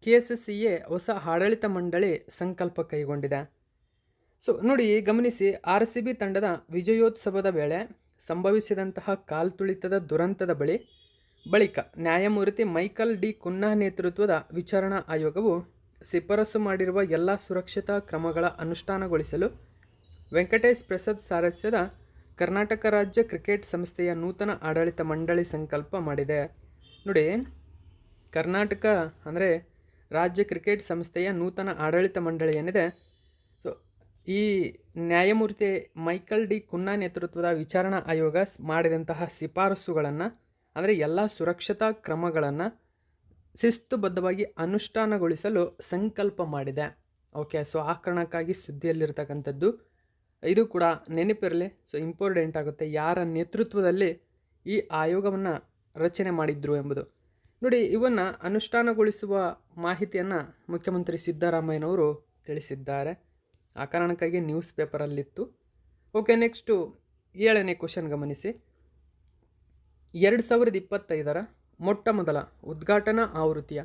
KSCA ಹೊಸ ಆಡಳಿತ ಮಂಡಳಿ ಸಂಕಲ್ಪ ಕೈಗೊಂಡಿದೆ. ಸೊ ನೋಡಿ, ಗಮನಿಸಿ, RCB ತಂಡದ ವಿಜಯೋತ್ಸವದ ವೇಳೆ ಸಂಭವಿಸಿದಂತಹ ಕಾಲ್ತುಳಿತದ ದುರಂತದ ಬಳಿಕ ನ್ಯಾಯಮೂರ್ತಿ ಮೈಕಲ್ ಡಿ ಕುನ್ಹಾ ನೇತೃತ್ವದ ವಿಚಾರಣಾ ಆಯೋಗವು ಶಿಫಾರಸು ಮಾಡಿರುವ ಎಲ್ಲ ಸುರಕ್ಷತಾ ಕ್ರಮಗಳ ಅನುಷ್ಠಾನಗೊಳಿಸಲು ವೆಂಕಟೇಶ್ ಪ್ರಸಾದ್ ಸಾರಥ್ಯದ ಕರ್ನಾಟಕ ರಾಜ್ಯ ಕ್ರಿಕೆಟ್ ಸಂಸ್ಥೆಯ ನೂತನ ಆಡಳಿತ ಮಂಡಳಿ ಸಂಕಲ್ಪ ಮಾಡಿದೆ. ನೋಡಿ, ಕರ್ನಾಟಕ ಅಂದರೆ ರಾಜ್ಯ ಕ್ರಿಕೆಟ್ ಸಂಸ್ಥೆಯ ನೂತನ ಆಡಳಿತ ಮಂಡಳಿ ಏನಿದೆ, ಸೊ ಈ ನ್ಯಾಯಮೂರ್ತಿ ಮೈಕಲ್ ಡಿ ಕುನ್ಹಾ ನೇತೃತ್ವದ ವಿಚಾರಣಾ ಆಯೋಗ ಮಾಡಿದಂತಹ ಶಿಫಾರಸುಗಳನ್ನು, ಅಂದರೆ ಎಲ್ಲ ಸುರಕ್ಷತಾ ಕ್ರಮಗಳನ್ನು ಶಿಸ್ತುಬದ್ಧವಾಗಿ ಅನುಷ್ಠಾನಗೊಳಿಸಲು ಸಂಕಲ್ಪ ಮಾಡಿದೆ. ಓಕೆ, ಸೊ ಆ ಕಾರಣಕ್ಕಾಗಿ ಸುದ್ದಿಯಲ್ಲಿರ್ತಕ್ಕಂಥದ್ದು. ಇದು ಕೂಡ ನೆನಪಿರಲಿ. ಸೊ ಇಂಪಾರ್ಟೆಂಟ್ ಆಗುತ್ತೆ, ಯಾರ ನೇತೃತ್ವದಲ್ಲಿ ಈ ಆಯೋಗವನ್ನು ರಚನೆ ಮಾಡಿದ್ರು ಎಂಬುದು. ನೋಡಿ, ಇವನ್ನು ಅನುಷ್ಠಾನಗೊಳಿಸುವ ಮಾಹಿತಿಯನ್ನು ಮುಖ್ಯಮಂತ್ರಿ ಸಿದ್ದರಾಮಯ್ಯನವರು ತಿಳಿಸಿದ್ದಾರೆ. ಆ ಕಾರಣಕ್ಕಾಗಿ ನ್ಯೂಸ್ ಪೇಪರಲ್ಲಿತ್ತು. ಓಕೆ, ನೆಕ್ಸ್ಟು 7ನೇ ಕ್ವಶನ್ ಗಮನಿಸಿ. 2025ರ ಮೊಟ್ಟ ಮೊದಲ ಉದ್ಘಾಟನಾ ಆವೃತ್ತಿಯ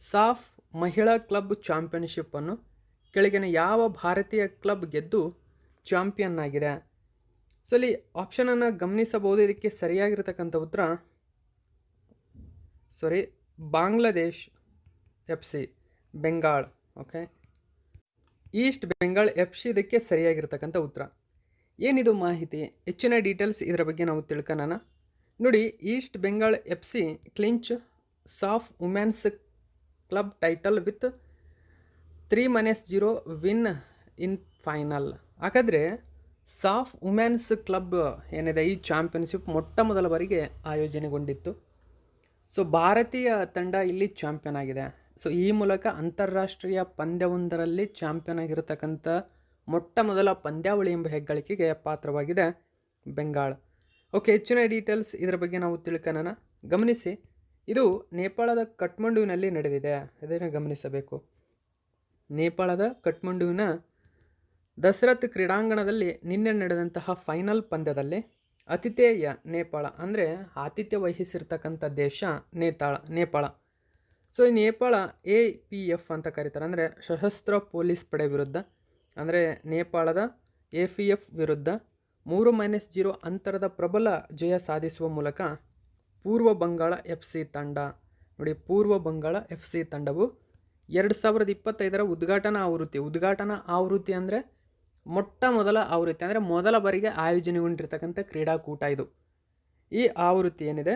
ಸಾಫ್ ಮಹಿಳಾ ಕ್ಲಬ್ ಚಾಂಪಿಯನ್ಶಿಪ್ಪನ್ನು ಕೆಳಗಿನ ಯಾವ ಭಾರತೀಯ ಕ್ಲಬ್ ಗೆದ್ದು ಚಾಂಪಿಯನ್ ಆಗಿದೆ? ಸೊ ಇಲ್ಲಿ ಆಪ್ಷನನ್ನು ಗಮನಿಸಬಹುದು. ಇದಕ್ಕೆ ಸರಿಯಾಗಿರ್ತಕ್ಕಂಥ ಉತ್ತರ Bangladesh FC Bengal. Okay, East Bengal FC ಇದಕ್ಕೆ ಸರಿಯಾಗಿರ್ತಕ್ಕಂಥ ಉತ್ತರ. ಏನಿದು ಮಾಹಿತಿ, ಹೆಚ್ಚಿನ ಡೀಟೇಲ್ಸ್ ಇದರ ಬಗ್ಗೆ ನಾವು ತಿಳ್ಕೊಳ್ಳೋಣ. ನೋಡಿ, East Bengal FC clinch SAFF women's club title with 3-0 win in final. ಹಾಗಾದರೆ ಸಾಫ್ ವುಮೆನ್ಸ್ ಕ್ಲಬ್ ಏನಿದೆ, ಈ ಚಾಂಪಿಯನ್ಶಿಪ್ ಮೊಟ್ಟ ಮೊದಲ ಬಾರಿಗೆ ಆಯೋಜನೆಗೊಂಡಿತ್ತು. ಸೊ ಭಾರತೀಯ ತಂಡ ಇಲ್ಲಿ ಚಾಂಪಿಯನ್ ಆಗಿದೆ. ಸೊ ಈ ಮೂಲಕ ಅಂತಾರಾಷ್ಟ್ರೀಯ ಪಂದ್ಯವೊಂದರಲ್ಲಿ ಚಾಂಪಿಯನ್ ಆಗಿರತಕ್ಕಂಥ ಮೊಟ್ಟ ಮೊದಲ ಪಂದ್ಯಾವಳಿ ಎಂಬ ಹೆಗ್ಗಳಿಕೆಗೆ ಪಾತ್ರವಾಗಿದೆ ಬೆಂಗಾಳ್. ಓಕೆ, ಹೆಚ್ಚಿನ ಡೀಟೇಲ್ಸ್ ಇದರ ಬಗ್ಗೆ ನಾವು ತಿಳ್ಕೊಳ್ಳೋಣ. ಗಮನಿಸಿ, ಇದು ನೇಪಾಳದ ಕಠ್ಮಂಡುವಿನಲ್ಲಿ ನಡೆದಿದೆ. ಇದನ್ನು ಗಮನಿಸಬೇಕು. ನೇಪಾಳದ ಕಠ್ಮಂಡುವಿನ ದಸರಥ್ ಕ್ರೀಡಾಂಗಣದಲ್ಲಿ ನಿನ್ನೆ ನಡೆದಂತಹ ಫೈನಲ್ ಪಂದ್ಯದಲ್ಲಿ ಆತಿಥೇಯ ನೇಪಾಳ, ಅಂದರೆ ಆತಿಥ್ಯ ವಹಿಸಿರ್ತಕ್ಕಂಥ ದೇಶ ನೇಪಾಳ. ಸೊ ಈ ನೇಪಾಳ APF ಅಂತ ಕರೀತಾರೆ, ಅಂದರೆ ಸಶಸ್ತ್ರ ಪೊಲೀಸ್ ಪಡೆ ವಿರುದ್ಧ, ಅಂದರೆ ನೇಪಾಳದ APF ವಿರುದ್ಧ 3-0 ಅಂತರದ ಪ್ರಬಲ ಜಯ ಸಾಧಿಸುವ ಮೂಲಕ ಪೂರ್ವ ಬಂಗಾಳ FC ತಂಡ, ನೋಡಿ ಪೂರ್ವ ಬಂಗಾಳ FC ತಂಡವು 2025ರ ಉದ್ಘಾಟನಾ ಆವೃತ್ತಿ ಅಂದರೆ ಮೊಟ್ಟ ಮೊದಲ ಆವೃತ್ತಿ, ಅಂದರೆ ಮೊದಲ ಬಾರಿಗೆ ಆಯೋಜನೆಗೊಂಡಿರ್ತಕ್ಕಂಥ ಕ್ರೀಡಾಕೂಟ ಇದು. ಈ ಆವೃತ್ತಿ ಏನಿದೆ,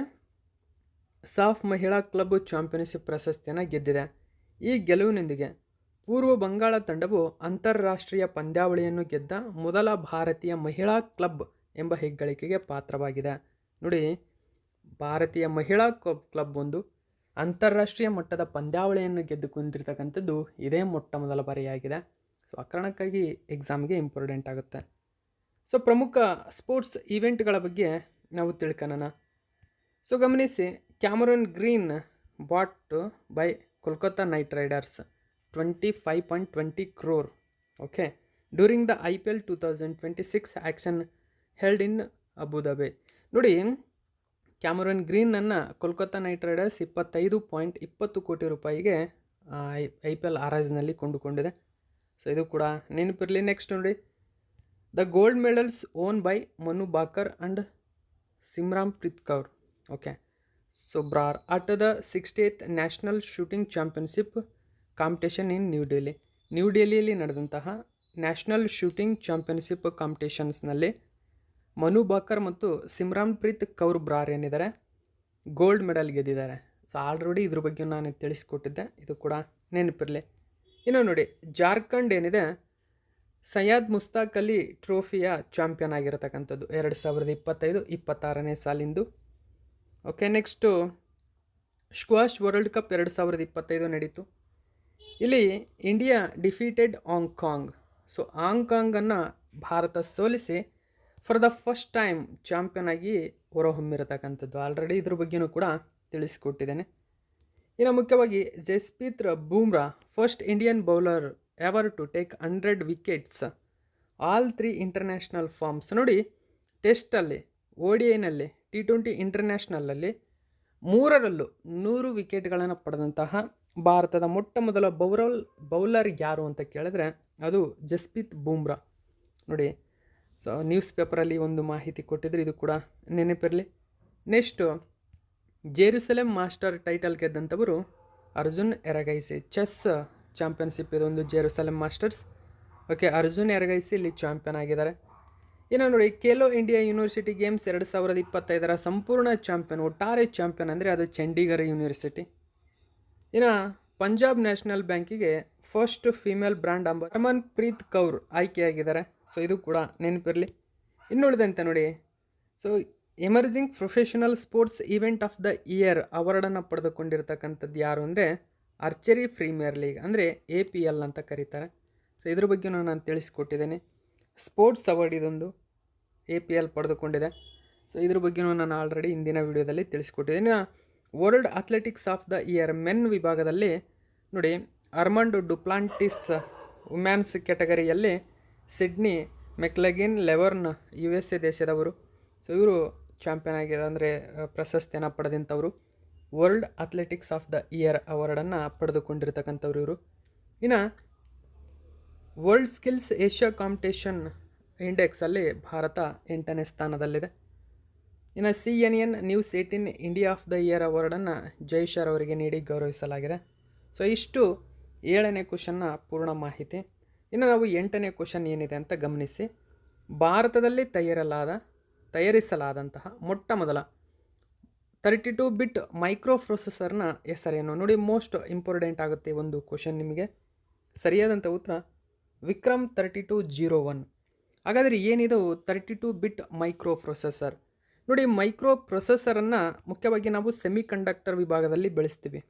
ಸಾಫ್ ಮಹಿಳಾ ಕ್ಲಬ್ ಚಾಂಪಿಯನ್ಶಿಪ್ ಪ್ರಶಸ್ತಿಯನ್ನು ಗೆದ್ದಿದೆ. ಈ ಗೆಲುವಿನೊಂದಿಗೆ ಪೂರ್ವ ಬಂಗಾಳ ತಂಡವು ಅಂತಾರಾಷ್ಟ್ರೀಯ ಪಂದ್ಯಾವಳಿಯನ್ನು ಗೆದ್ದ ಮೊದಲ ಭಾರತೀಯ ಮಹಿಳಾ ಕ್ಲಬ್ ಎಂಬ ಹೆಗ್ಗಳಿಕೆಗೆ ಪಾತ್ರವಾಗಿದೆ. ನೋಡಿ, ಭಾರತೀಯ ಮಹಿಳಾ ಕ್ಲಬ್ ಒಂದು ಅಂತಾರಾಷ್ಟ್ರೀಯ ಮಟ್ಟದ ಪಂದ್ಯಾವಳಿಯನ್ನು ಗೆದ್ದುಕೊಂಡಿರ್ತಕ್ಕಂಥದ್ದು ಇದೇ ಮೊಟ್ಟ ಮೊದಲ ಬಾರಿಯಾಗಿದೆ. ಸೊ ಆ ಕಾರಣಕ್ಕಾಗಿ ಎಕ್ಸಾಮ್ಗೆ ಇಂಪಾರ್ಟೆಂಟ್ ಆಗುತ್ತೆ. ಸೊ ಪ್ರಮುಖ ಸ್ಪೋರ್ಟ್ಸ್ ಈವೆಂಟ್ಗಳ ಬಗ್ಗೆ ನಾವು ತಿಳ್ಕೊಳ್ಳೋಣ. ಸೊ ಗಮನಿಸಿ, Cameron Green bought by Kolkata Knight Riders. 25.20 crore. Okay, during the IPL 2026 action held in Abu Dhabi. ನೋಡಿ, ಕ್ಯಾಮರನ್ ಗ್ರೀನನ್ನು ಕೋಲ್ಕತ್ತಾ ನೈಟ್ ರೈಡರ್ಸ್ 25.20 ಕೋಟಿ ರೂಪಾಯಿಗೆ IPL ಹರಾಜಿನಲ್ಲಿ ಕೊಂಡುಕೊಂಡಿದೆ. ಸೊ ಇದು ಕೂಡ ನೆನಪಿರಲಿ. ನೆಕ್ಸ್ಟ್ ನೋಡಿ, the gold medals won by Manu Bhaker and Simranpreet Kaur. Okay, so Brar at the 68th national shooting championship competition in New Delhi. ನ್ಯೂ ಡೆಲ್ಲಿಯಲ್ಲಿ ನಡೆದಂತಹ ನ್ಯಾಷನಲ್ ಶೂಟಿಂಗ್ ಚಾಂಪಿಯನ್ಶಿಪ್ ಕಾಂಪಿಟೇಷನ್ಸ್ನಲ್ಲಿ ಮನು ಬಾಕರ್ ಮತ್ತು ಸಿಮ್ರಾನ್ಪ್ರೀತ್ ಕೌರ್ ಬ್ರಾರ್ ಏನಿದ್ದಾರೆ ಗೋಲ್ಡ್ ಮೆಡಲ್ ಗೆದ್ದಿದ್ದಾರೆ. ಸೊ ಆಲ್ರೆಡಿ ಇದ್ರ ಬಗ್ಗೆ ನಾನು ತಿಳಿಸ್ಕೊಟ್ಟಿದ್ದೆ, ಇದು ಕೂಡ ನೆನಪಿರಲಿ. ಇನ್ನು ನೋಡಿ, ಜಾರ್ಖಂಡ್ ಏನಿದೆ ಸಯ್ಯದ್ ಮುಸ್ತಾಕ್ ಅಲಿ ಟ್ರೋಫಿಯ ಚಾಂಪಿಯನ್ ಆಗಿರತಕ್ಕಂಥದ್ದು 2025-26ನೇ ಸಾಲಿಂದು. Okay, next squash world cup 2025 ನಡೀತು. ಇಲ್ಲಿ ಇಂಡಿಯಾ ಡಿಫೀಟೆಡ್ ಹಾಂಗ್ಕಾಂಗ್. ಸೊ ಹಾಂಗ್ಕಾಂಗನ್ನು ಭಾರತ ಸೋಲಿಸಿ for the first time champion ಆಗಿ ಹೊರಹೊಮ್ಮಿರತಕ್ಕಂಥದ್ದು. ಆಲ್ರೆಡಿ ಇದ್ರ ಬಗ್ಗೆಯೂ ಕೂಡ ತಿಳಿಸ್ಕೊಟ್ಟಿದ್ದೇನೆ. ಇನ್ನು ಮುಖ್ಯವಾಗಿ Jasprit Bumrah first Indian bowler ever to take 100 wickets all 3 international forms. ನೋಡಿ, ಟೆಸ್ಟಲ್ಲಿ, ODIನಲ್ಲಿ, T20 ಇಂಟರ್ನ್ಯಾಷನಲಲ್ಲಿ 3ರಲ್ಲೂ 100 ವಿಕೆಟ್ಗಳನ್ನು ಪಡೆದಂತಹ ಭಾರತದ ಮೊಟ್ಟ ಮೊದಲ ಬೌಲರ್ ಯಾರು ಅಂತ ಕೇಳಿದ್ರೆ ಅದು ಜಸ್ಪ್ರೀತ್ ಬೂಮ್ರಾ. ನೋಡಿ, ಸೊ ನ್ಯೂಸ್ ಪೇಪರಲ್ಲಿ ಒಂದು ಮಾಹಿತಿ ಕೊಟ್ಟಿದ್ರು, ಇದು ಕೂಡ ನೆನಪಿರಲಿ. ನೆಕ್ಸ್ಟು ಜೆರುಸಲೆಮ್ ಮಾಸ್ಟರ್ ಟೈಟಲ್ ಗೆದ್ದಂಥವರು ಅರ್ಜುನ್ ಎರಗೈಸಿ. ಚೆಸ್ ಚಾಂಪಿಯನ್ಶಿಪ್ ಇದೊಂದು Jerusalem masters. Okay, Arjun Erigaisi ಇಲ್ಲಿ ಚಾಂಪಿಯನ್ ಆಗಿದ್ದಾರೆ. ಇನ್ನು ನೋಡಿ, ಖೇಲೋ ಇಂಡಿಯಾ ಯೂನಿವರ್ಸಿಟಿ ಗೇಮ್ಸ್ 2025 ಸಂಪೂರ್ಣ ಚಾಂಪಿಯನ್, ಒಟ್ಟಾರೆ ಚಾಂಪಿಯನ್ ಅಂದರೆ ಅದು ಚಂಡೀಗಢ ಯೂನಿವರ್ಸಿಟಿ. ಇನ್ನು ಪಂಜಾಬ್ ನ್ಯಾಷನಲ್ ಬ್ಯಾಂಕಿಗೆ first female brand Harmanpreet Kaur ಆಯ್ಕೆಯಾಗಿದ್ದಾರೆ. ಸೊ ಇದು ಕೂಡ ನೆನಪಿರಲಿ. ಇನ್ನುಳಿದಂತೆ ನೋಡಿ, so emerging professional sports event of the year ಅವಾರ್ಡನ್ನು ಪಡೆದುಕೊಂಡಿರ್ತಕ್ಕಂಥದ್ದು ಯಾರು ಅಂದರೆ ಆರ್ಚರಿ ಪ್ರೀಮಿಯರ್ ಲೀಗ್, ಅಂದರೆ APL ಅಂತ ಕರೀತಾರೆ. ಸೊ ಇದ್ರ ಬಗ್ಗೆ ನಾನು ತಿಳಿಸ್ಕೊಟ್ಟಿದ್ದೇನೆ. ಸ್ಪೋರ್ಟ್ಸ್ ಅವಾರ್ಡ್ ಇದೊಂದು APL ಪಡೆದುಕೊಂಡಿದೆ. ಸೊ ಇದ್ರ ಬಗ್ಗೆಯೂ ನಾನು ಆಲ್ರೆಡಿ ಹಿಂದಿನ ವಿಡಿಯೋದಲ್ಲಿ ತಿಳಿಸ್ಕೊಟ್ಟಿದ್ದೇನೆ. World athletics of the year men ವಿಭಾಗದಲ್ಲಿ ನೋಡಿ, ಅರ್ಮಾಂಡ್ ಡುಪ್ಲಾಂಟಿಸ್ ವುಮೆನ್ಸ್ ಕ್ಯಾಟಗರಿಯಲ್ಲಿ ಸಿಡ್ನಿ ಮೆಕ್ಲಗಿನ್ ಲೆವರ್ನ್ USA ದೇಶದವರು. ಸೊ ಇವರು ಚಾಂಪಿಯನ್ ಆಗಿದೆ, ಅಂದರೆ ಪ್ರಶಸ್ತಿಯನ್ನು ಪಡೆದಂಥವರು. World athletics of the year ಅವಾರ್ಡನ್ನು ಪಡೆದುಕೊಂಡಿರ್ತಕ್ಕಂಥವ್ರು ಇವರು. ಇನ್ನು ವರ್ಲ್ಡ್ ಸ್ಕಿಲ್ಸ್ ಏಷ್ಯಾ ಕಾಂಪಿಟೇಷನ್ ಇಂಡೆಕ್ಸಲ್ಲಿ ಭಾರತ 8ನೇ ಸ್ಥಾನದಲ್ಲಿದೆ. ಇನ್ನು CNN news 18 India of the year ಅವಾರ್ಡನ್ನು ಜೈಶರ್ ಅವರಿಗೆ ನೀಡಿ ಗೌರವಿಸಲಾಗಿದೆ. ಸೊ ಇಷ್ಟು 7ನೇ ಕ್ವಶನ್ನ ಪೂರ್ಣ ಮಾಹಿತಿ. ಇನ್ನು ನಾವು 8ನೇ ಕ್ವಶನ್ ಏನಿದೆ ಅಂತ ಗಮನಿಸಿ. ಭಾರತದಲ್ಲಿ ತಯಾರಿಸಲಾದಂತಹ ಮೊಟ್ಟ ಮೊದಲ 32 ಬಿಟ್ ಮೈಕ್ರೋ ಪ್ರೊಸೆಸರ್ನ ಹೆಸರೇನು? ನೋಡಿ, ಮೋಸ್ಟ್ ಇಂಪಾರ್ಟೆಂಟ್ ಆಗುತ್ತೆ ಒಂದು ಕ್ವಶನ್ ನಿಮಗೆ. ಸರಿಯಾದಂಥ ಉತ್ತರ ವಿಕ್ರಮ್ 3201. ಹಾಗಾದರೆ ಏನಿದು 32 ಬಿಟ್ ಮೈಕ್ರೋ ಪ್ರೊಸೆಸರ್? ನೋಡಿ, ಮೈಕ್ರೋ ಪ್ರೊಸೆಸರನ್ನು ಮುಖ್ಯವಾಗಿ ನಾವು ಸೆಮಿಕಂಡಕ್ಟರ್ ವಿಭಾಗದಲ್ಲಿ ಬೆಳೆಸ್ತೀವಿ.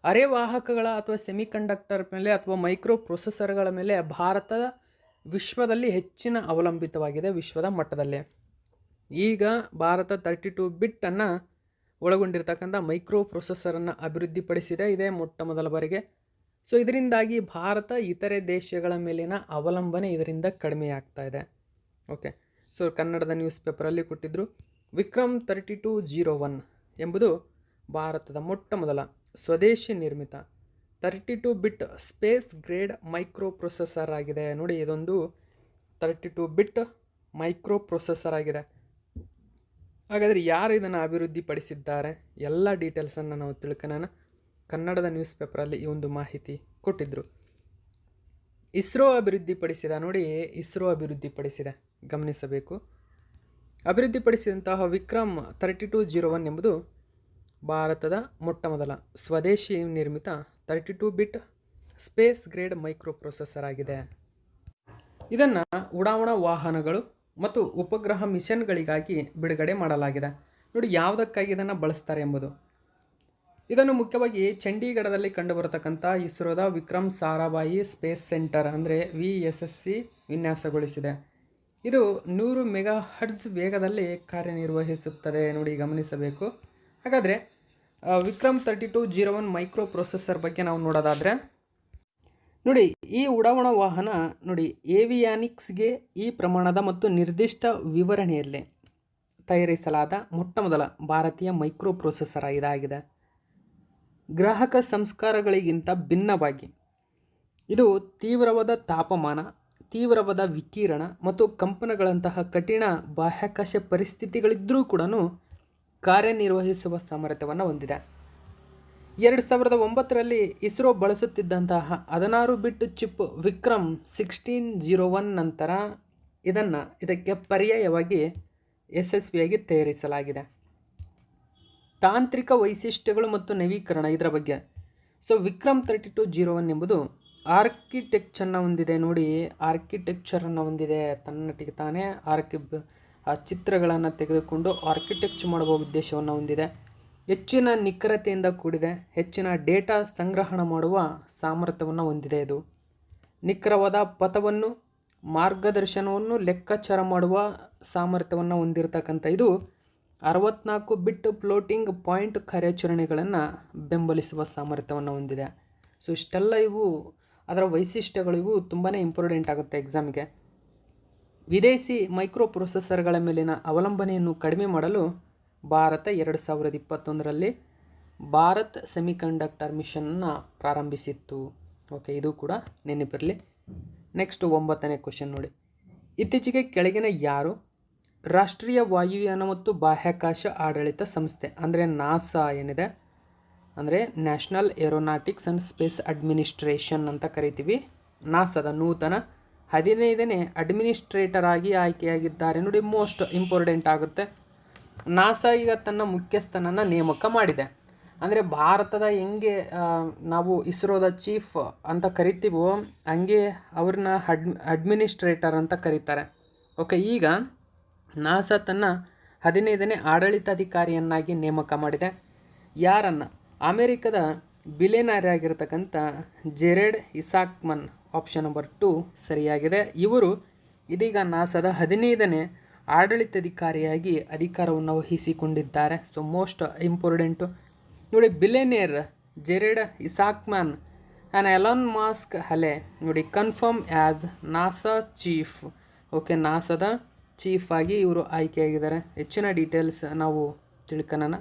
ಅರೆವಾಹಕಗಳ ಅಥವಾ ಸೆಮಿಕಂಡಕ್ಟರ್ ಮೇಲೆ ಅಥವಾ ಮೈಕ್ರೋ ಪ್ರೊಸೆಸರ್ಗಳ ಮೇಲೆ ಭಾರತದ ವಿಶ್ವದಲ್ಲಿ ಹೆಚ್ಚಿನ ಅವಲಂಬಿತವಾಗಿದೆ, ವಿಶ್ವದ ಮಟ್ಟದಲ್ಲೇ. ಈಗ ಭಾರತ 32 ಬಿಟ್ಟನ್ನು ಒಳಗೊಂಡಿರ್ತಕ್ಕಂಥ ಮೈಕ್ರೋ ಪ್ರೊಸೆಸರನ್ನು ಅಭಿವೃದ್ಧಿಪಡಿಸಿದೆ, ಇದೇ ಮೊಟ್ಟ ಮೊದಲ ಬಾರಿಗೆ. ಸೊ ಇದರಿಂದಾಗಿ ಭಾರತ ಇತರೆ ದೇಶಗಳ ಮೇಲಿನ ಅವಲಂಬನೆ ಇದರಿಂದ ಕಡಿಮೆ ಆಗ್ತಾ ಇದೆ. ಓಕೆ, ಸೊ ಕನ್ನಡದ ನ್ಯೂಸ್ ಪೇಪರಲ್ಲಿ ಕೊಟ್ಟಿದ್ದರು. ವಿಕ್ರಮ್ 3201 ಎಂಬುದು ಭಾರತದ ಮೊಟ್ಟ ಮೊದಲ ಸ್ವದೇಶಿ ನಿರ್ಮಿತ 32 ಬಿಟ್ ಸ್ಪೇಸ್ ಗ್ರೇಡ್ ಮೈಕ್ರೋ ಪ್ರೊಸೆಸರ್ ಆಗಿದೆ. ನೋಡಿ, ಇದೊಂದು 32 ಬಿಟ್ ಮೈಕ್ರೋ ಪ್ರೊಸೆಸರ್ ಆಗಿದೆ. ಹಾಗಾದರೆ ಯಾರು ಇದನ್ನು ಅಭಿವೃದ್ಧಿಪಡಿಸಿದ್ದಾರೆ ಎಲ್ಲ ಡೀಟೇಲ್ಸನ್ನು ನಾವು ತಿಳ್ಕೊಳ್ಳೋಣ. ಕನ್ನಡದ ನ್ಯೂಸ್ ಪೇಪರಲ್ಲಿ ಈ ಒಂದು ಮಾಹಿತಿ ಕೊಟ್ಟಿದ್ದರು. ಇಸ್ರೋ ಅಭಿವೃದ್ಧಿಪಡಿಸಿದ, ನೋಡಿ ಇಸ್ರೋ ಅಭಿವೃದ್ಧಿಪಡಿಸಿದೆ, ಗಮನಿಸಬೇಕು. ಅಭಿವೃದ್ಧಿಪಡಿಸಿದಂತಹ ವಿಕ್ರಮ್ 3201 ಎಂಬುದು ಭಾರತದ ಮೊಟ್ಟ ಮೊದಲ ಸ್ವದೇಶಿ ನಿರ್ಮಿತ 32 ಬಿಟ್ ಸ್ಪೇಸ್ ಗ್ರೇಡ್ ಮೈಕ್ರೋ ಪ್ರೊಸೆಸರ್ ಆಗಿದೆ. ಇದನ್ನು ಉಡಾವಣಾ ವಾಹನಗಳು ಮತ್ತು ಉಪಗ್ರಹ ಮಿಷನ್ಗಳಿಗಾಗಿ ಬಿಡುಗಡೆ ಮಾಡಲಾಗಿದೆ. ನೋಡಿ, ಯಾವುದಕ್ಕಾಗಿ ಇದನ್ನು ಬಳಸ್ತಾರೆ ಎಂಬುದು. ಇದನ್ನು ಮುಖ್ಯವಾಗಿ ಚಂಡೀಗಢದಲ್ಲಿ ಕಂಡುಬರತಕ್ಕಂಥ ಇಸ್ರೋದ ವಿಕ್ರಮ್ ಸಾರಾಭಾಯಿ ಸ್ಪೇಸ್ ಸೆಂಟರ್ ಅಂದರೆ VSSC ವಿನ್ಯಾಸಗೊಳಿಸಿದೆ. ಇದು 100 ಮೆಗಾಹರ್ಟ್ಜ್ ವೇಗದಲ್ಲಿ ಕಾರ್ಯನಿರ್ವಹಿಸುತ್ತದೆ. ನೋಡಿ, ಗಮನಿಸಬೇಕು. ಹಾಗಾದರೆ ವಿಕ್ರಮ್ 3201 ಮೈಕ್ರೋ ಪ್ರೊಸೆಸರ್ ಬಗ್ಗೆ ನಾವು ನೋಡೋದಾದರೆ ನೋಡಿ, ಈ ಉಡಾವಣಾ ವಾಹನ ನೋಡಿ ಏವಿಯಾನಿಕ್ಸ್ಗೆ ಈ ಪ್ರಮಾಣದ ಮತ್ತು ನಿರ್ದಿಷ್ಟ ವಿವರಣೆಯಲ್ಲಿ ತಯಾರಿಸಲಾದ ಮೊಟ್ಟಮೊದಲ ಭಾರತೀಯ ಮೈಕ್ರೋ ಪ್ರೊಸೆಸರ್ ಇದಾಗಿದೆ. ಗ್ರಾಹಕ ಸಂಸ್ಕಾರಗಳಿಗಿಂತ ಭಿನ್ನವಾಗಿ ಇದು ತೀವ್ರವಾದ ತಾಪಮಾನ, ತೀವ್ರವಾದ ವಿಕಿರಣ ಮತ್ತು ಕಂಪನಗಳಂತಹ ಕಠಿಣ ಬಾಹ್ಯಾಕಾಶ ಪರಿಸ್ಥಿತಿಗಳಿದ್ದರೂ ಕೂಡ ಕಾರ್ಯನಿರ್ವಹಿಸುವ ಸಾಮರ್ಥ್ಯವನ್ನು ಹೊಂದಿದೆ. 2009ರಲ್ಲಿ ಇಸ್ರೋ ಬಳಸುತ್ತಿದ್ದಂತಹ 16 ಬಿಟ್ ಚಿಪ್ ವಿಕ್ರಮ್ 1601 ನಂತರ ಇದಕ್ಕೆ ಪರ್ಯಾಯವಾಗಿ ಯಶಸ್ವಿಯಾಗಿ ತಯಾರಿಸಲಾಗಿದೆ. ತಾಂತ್ರಿಕ ವೈಶಿಷ್ಟ್ಯಗಳು ಮತ್ತು ನವೀಕರಣ ಇದರ ಬಗ್ಗೆ. ಸೊ ವಿಕ್ರಮ್ 3201 ಎಂಬುದು ಆರ್ಕಿಟೆಕ್ಚರ್ನ ಹೊಂದಿದೆ. ನೋಡಿ, ಆರ್ಕಿಟೆಕ್ಚರನ್ನು ಹೊಂದಿದೆ. ತನ್ನಟಿಗೆ ತಾನೇ ಚಿತ್ರಗಳನ್ನು ತೆಗೆದುಕೊಂಡು ಆರ್ಕಿಟೆಕ್ಚರ್ ಮಾಡುವ ಉದ್ದೇಶವನ್ನು ಹೊಂದಿದೆ. ಹೆಚ್ಚಿನ ನಿಖರತೆಯಿಂದ ಕೂಡಿದೆ. ಹೆಚ್ಚಿನ ಡೇಟಾ ಸಂಗ್ರಹಣ ಮಾಡುವ ಸಾಮರ್ಥ್ಯವನ್ನು ಹೊಂದಿದೆ. ಇದು ನಿಖರವಾದ ಪಥವನ್ನು, ಮಾರ್ಗದರ್ಶನವನ್ನು ಲೆಕ್ಕಾಚಾರ ಮಾಡುವ ಸಾಮರ್ಥ್ಯವನ್ನು ಹೊಂದಿರತಕ್ಕಂಥ ಇದು 64 ಬಿಟ್ ಫ್ಲೋಟಿಂಗ್ ಪಾಯಿಂಟ್ ಕಾರ್ಯಾಚರಣೆಗಳನ್ನು ಬೆಂಬಲಿಸುವ ಸಾಮರ್ಥ್ಯವನ್ನು ಹೊಂದಿದೆ. ಸೊ ಇಷ್ಟೆಲ್ಲ ಇವು ಅದರ ವೈಶಿಷ್ಟ್ಯಗಳು. ಇವು ತುಂಬಾ ಇಂಪಾರ್ಟೆಂಟ್ ಆಗುತ್ತೆ ಎಕ್ಸಾಮ್ಗೆ. ವಿದೇಶಿ ಮೈಕ್ರೋ ಪ್ರೊಸೆಸರ್ಗಳ ಮೇಲಿನ ಅವಲಂಬನೆಯನ್ನು ಕಡಿಮೆ ಮಾಡಲು ಭಾರತ 2021ರಲ್ಲಿ ಭಾರತ್ ಸೆಮಿಕಂಡಕ್ಟರ್ ಮಿಷನ್ನ ಪ್ರಾರಂಭಿಸಿತ್ತು. ಓಕೆ, ಇದು ಕೂಡ ನೆನಪಿರಲಿ. ನೆಕ್ಸ್ಟ್ 9ನೇ ಕ್ವಶನ್ ನೋಡಿ. ಇತ್ತೀಚೆಗೆ ಕೆಳಗಿನ ಯಾರು ರಾಷ್ಟ್ರೀಯ ವಾಯುಯಾನ ಮತ್ತು ಬಾಹ್ಯಾಕಾಶ ಆಡಳಿತ ಸಂಸ್ಥೆ ಅಂದರೆ ನಾಸಾ ಏನಿದೆ, ಅಂದರೆ national aeronautics and space administration ಅಂತ ಕರಿತೀವಿ, ನಾಸಾದ ನೂತನ 15ನೇ ಅಡ್ಮಿನಿಸ್ಟ್ರೇಟರ್ ಆಗಿ ಆಯ್ಕೆಯಾಗಿದ್ದಾರೆ. ನೋಡಿ, ಮೋಸ್ಟ್ ಇಂಪಾರ್ಟೆಂಟ್ ಆಗುತ್ತೆ. ನಾಸಾ ಈಗ ತನ್ನ ಮುಖ್ಯಸ್ಥನನ್ನು ನೇಮಕ ಮಾಡಿದೆ. ಅಂದರೆ ಭಾರತದ ಹೆಂಗೆ ನಾವು ಇಸ್ರೋದ ಚೀಫ್ ಅಂತ ಕರಿತೀವೋ ಹಂಗೆ ಅವ್ರನ್ನ ಅಡ್ಮಿನಿಸ್ಟ್ರೇಟರ್ ಅಂತ ಕರೀತಾರೆ. ಓಕೆ, ಈಗ ನಾಸಾ ತನ್ನ 15ನೇ ಆಡಳಿತಾಧಿಕಾರಿಯನ್ನಾಗಿ ನೇಮಕ ಮಾಡಿದೆ. ಯಾರನ್ನು? ಅಮೇರಿಕದ ಬಿಲಿಯನರ್ ಆಗಿರ್ತಕ್ಕಂಥ ಜೆರೆಡ್ ಇಸಾಕ್ಮನ್. ಆಪ್ಷನ್ ನಂಬರ್ 2 ಸರಿಯಾಗಿದೆ. ಇವರು ಇದೀಗ ನಾಸಾದ 15ನೇ ಆಡಳಿತಾಧಿಕಾರಿಯಾಗಿ ಅಧಿಕಾರವನ್ನು ವಹಿಸಿಕೊಂಡಿದ್ದಾರೆ. ಸೊ ಮೋಸ್ಟ್ ಇಂಪಾರ್ಟೆಂಟು ನೋಡಿ, billionaire Jared Isaacman an Elon Musk ally ನೋಡಿ confirm as NASA chief. Okay, ನಾಸಾದ ಚೀಫ್ ಆಗಿ ಇವರು ಆಯ್ಕೆಯಾಗಿದ್ದಾರೆ. ಹೆಚ್ಚಿನ ಡೀಟೇಲ್ಸ್ ನಾವು ತಿಳ್ಕೊಳ್ಳೋಣ.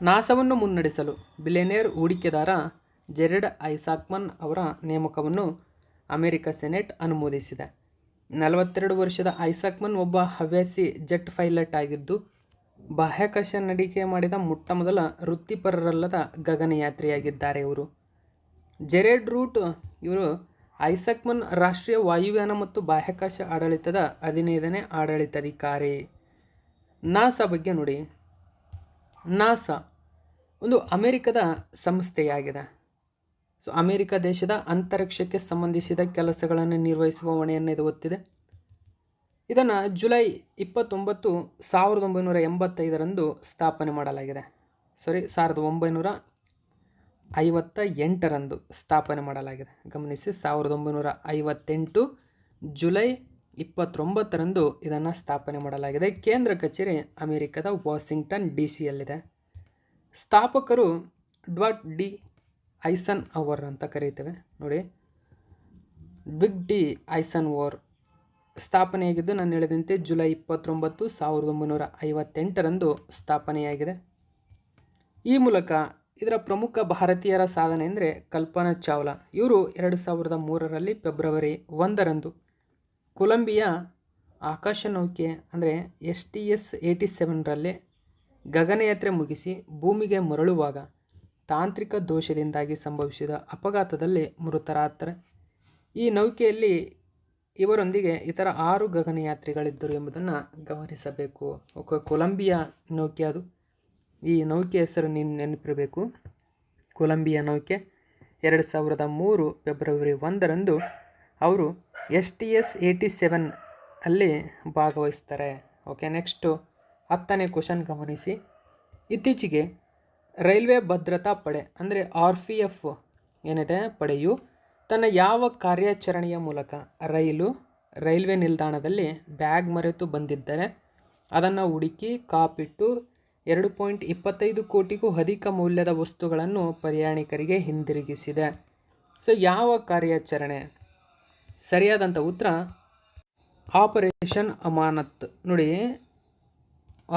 ನಾಸಾವನ್ನು ಮುನ್ನಡೆಸಲು ಬಿಲಿಯನೇರ್ ಹೂಡಿಕೆದಾರ ಜೆರೆಡ್ ಐಸಾಕ್ಮನ್ ಅವರ ನೇಮಕವನ್ನು ಅಮೆರಿಕ ಸೆನೆಟ್ ಅನುಮೋದಿಸಿದೆ. 42 ವರ್ಷದ ಐಸಾಕ್ಮನ್ ಒಬ್ಬ ಹವ್ಯಾಸಿ ಜೆಟ್ ಪೈಲಟ್ ಆಗಿದ್ದು ಬಾಹ್ಯಾಕಾಶ ನಡಿಗೆ ಮಾಡಿದ ಮೊಟ್ಟಮೊದಲ ವೃತ್ತಿಪರರಲ್ಲದ ಗಗನಯಾತ್ರಿಯಾಗಿದ್ದಾರೆ. ಇವರು ಜೆರೆಡ್ ರೂಟ್ ಇವರು ಐಸಾಕ್ಮನ್ ರಾಷ್ಟ್ರೀಯ ವಾಯುಯಾನ ಮತ್ತು ಬಾಹ್ಯಾಕಾಶ ಆಡಳಿತದ 15ನೇ ಆಡಳಿತಾಧಿಕಾರಿ. ನಾಸಾ ಬಗ್ಗೆ ನೋಡಿ. ನಾಸಾ ಒಂದು ಅಮೆರಿಕದ ಸಂಸ್ಥೆಯಾಗಿದೆ. ಸೊ ಅಮೆರಿಕ ದೇಶದ ಅಂತರಿಕ್ಷಕ್ಕೆ ಸಂಬಂಧಿಸಿದ ಕೆಲಸಗಳನ್ನು ನಿರ್ವಹಿಸುವ ಹೊಣೆಯನ್ನು ಇದು ಹೊತ್ತಿದೆ. ಇದನ್ನು ಜುಲೈ 29, 1985ರಂದು ಸ್ಥಾಪನೆ ಮಾಡಲಾಗಿದೆ. 1958ರಂದು ಸ್ಥಾಪನೆ ಮಾಡಲಾಗಿದೆ. ಗಮನಿಸಿ, 1958 ಜುಲೈ 29ರಂದು ಇದನ್ನು ಸ್ಥಾಪನೆ ಮಾಡಲಾಗಿದೆ. ಕೇಂದ್ರ ಕಚೇರಿ ಅಮೆರಿಕದ ವಾಷಿಂಗ್ಟನ್ DC-ಯಲ್ಲಿದೆ. ಸ್ಥಾಪಕರು ಡ್ವರ್ಟ್ ಡಿ ಐಸನ್ ಅವರ್ ಅಂತ ಕರೀತೇವೆ. ನೋಡಿ, ಡ್ವಿಗ್ ಡಿ ಐಸನ್ ಓವರ್ ಸ್ಥಾಪನೆಯಾಗಿದ್ದು ನಾನು ಹೇಳಿದಂತೆ ಜುಲೈ 29, 1958ರಂದು ಸ್ಥಾಪನೆಯಾಗಿದೆ. ಈ ಮೂಲಕ ಇದರ ಪ್ರಮುಖ ಭಾರತೀಯರ ಸಾಧನೆ ಅಂದರೆ ಕಲ್ಪನಾ ಚಾವ್ಲಾ. ಇವರು 2003ರಲ್ಲಿ ಫೆಬ್ರವರಿ 1ರಂದು ಕೊಲಂಬಿಯಾ ಆಕಾಶನೌಕೆ ಅಂದರೆ STS-87ರಲ್ಲಿ ಗಗನಯಾತ್ರೆ ಮುಗಿಸಿ ಭೂಮಿಗೆ ಮರಳುವಾಗ ತಾಂತ್ರಿಕ ದೋಷದಿಂದಾಗಿ ಸಂಭವಿಸಿದ ಅಪಘಾತದಲ್ಲಿ ಮೃತರಾಗ್ತಾರೆ. ಈ ನೌಕೆಯಲ್ಲಿ ಇವರೊಂದಿಗೆ ಇತರ 6 ಗಗನಯಾತ್ರಿಗಳಿದ್ದರು ಎಂಬುದನ್ನು ಗಮನಿಸಬೇಕು. ಕೊಲಂಬಿಯಾ ನೌಕೆ ಅದು. ಈ ನೌಕೆ ಹೆಸರು ನೆನಪಿರಬೇಕು, ಕೊಲಂಬಿಯಾ ನೌಕೆ. 2003 ಫೆಬ್ರವರಿ 1ರಂದು ಅವರು STS-87 ಅಲ್ಲಿ ಭಾಗವಹಿಸ್ತಾರೆ. ಓಕೆ, ನೆಕ್ಸ್ಟು 10ನೇ ಕ್ವಶನ್ ಗಮನಿಸಿ. ಇತ್ತೀಚೆಗೆ ರೈಲ್ವೆ ಭದ್ರತಾ ಪಡೆ ಅಂದರೆ RPF ಏನಿದೆ ಪಡೆಯು ತನ್ನ ಯಾವ ಕಾರ್ಯಾಚರಣೆಯ ಮೂಲಕ ರೈಲ್ವೆ ನಿಲ್ದಾಣದಲ್ಲಿ ಬ್ಯಾಗ್ ಮರೆತು ಬಂದಿದ್ದರೆ ಅದನ್ನು ಹುಡುಕಿ ಕಾಪಿಟ್ಟು 2.25 ಕೋಟಿಗೂ ಅಧಿಕ ಮೌಲ್ಯದ ವಸ್ತುಗಳನ್ನು ಪ್ರಯಾಣಿಕರಿಗೆ ಹಿಂದಿರುಗಿಸಿದೆ. ಸೊ ಯಾವ ಕಾರ್ಯಾಚರಣೆ? ಸರಿಯಾದಂಥ ಉತ್ತರ ಆಪರೇಷನ್ ಅಮಾನತ್. ನೋಡಿ,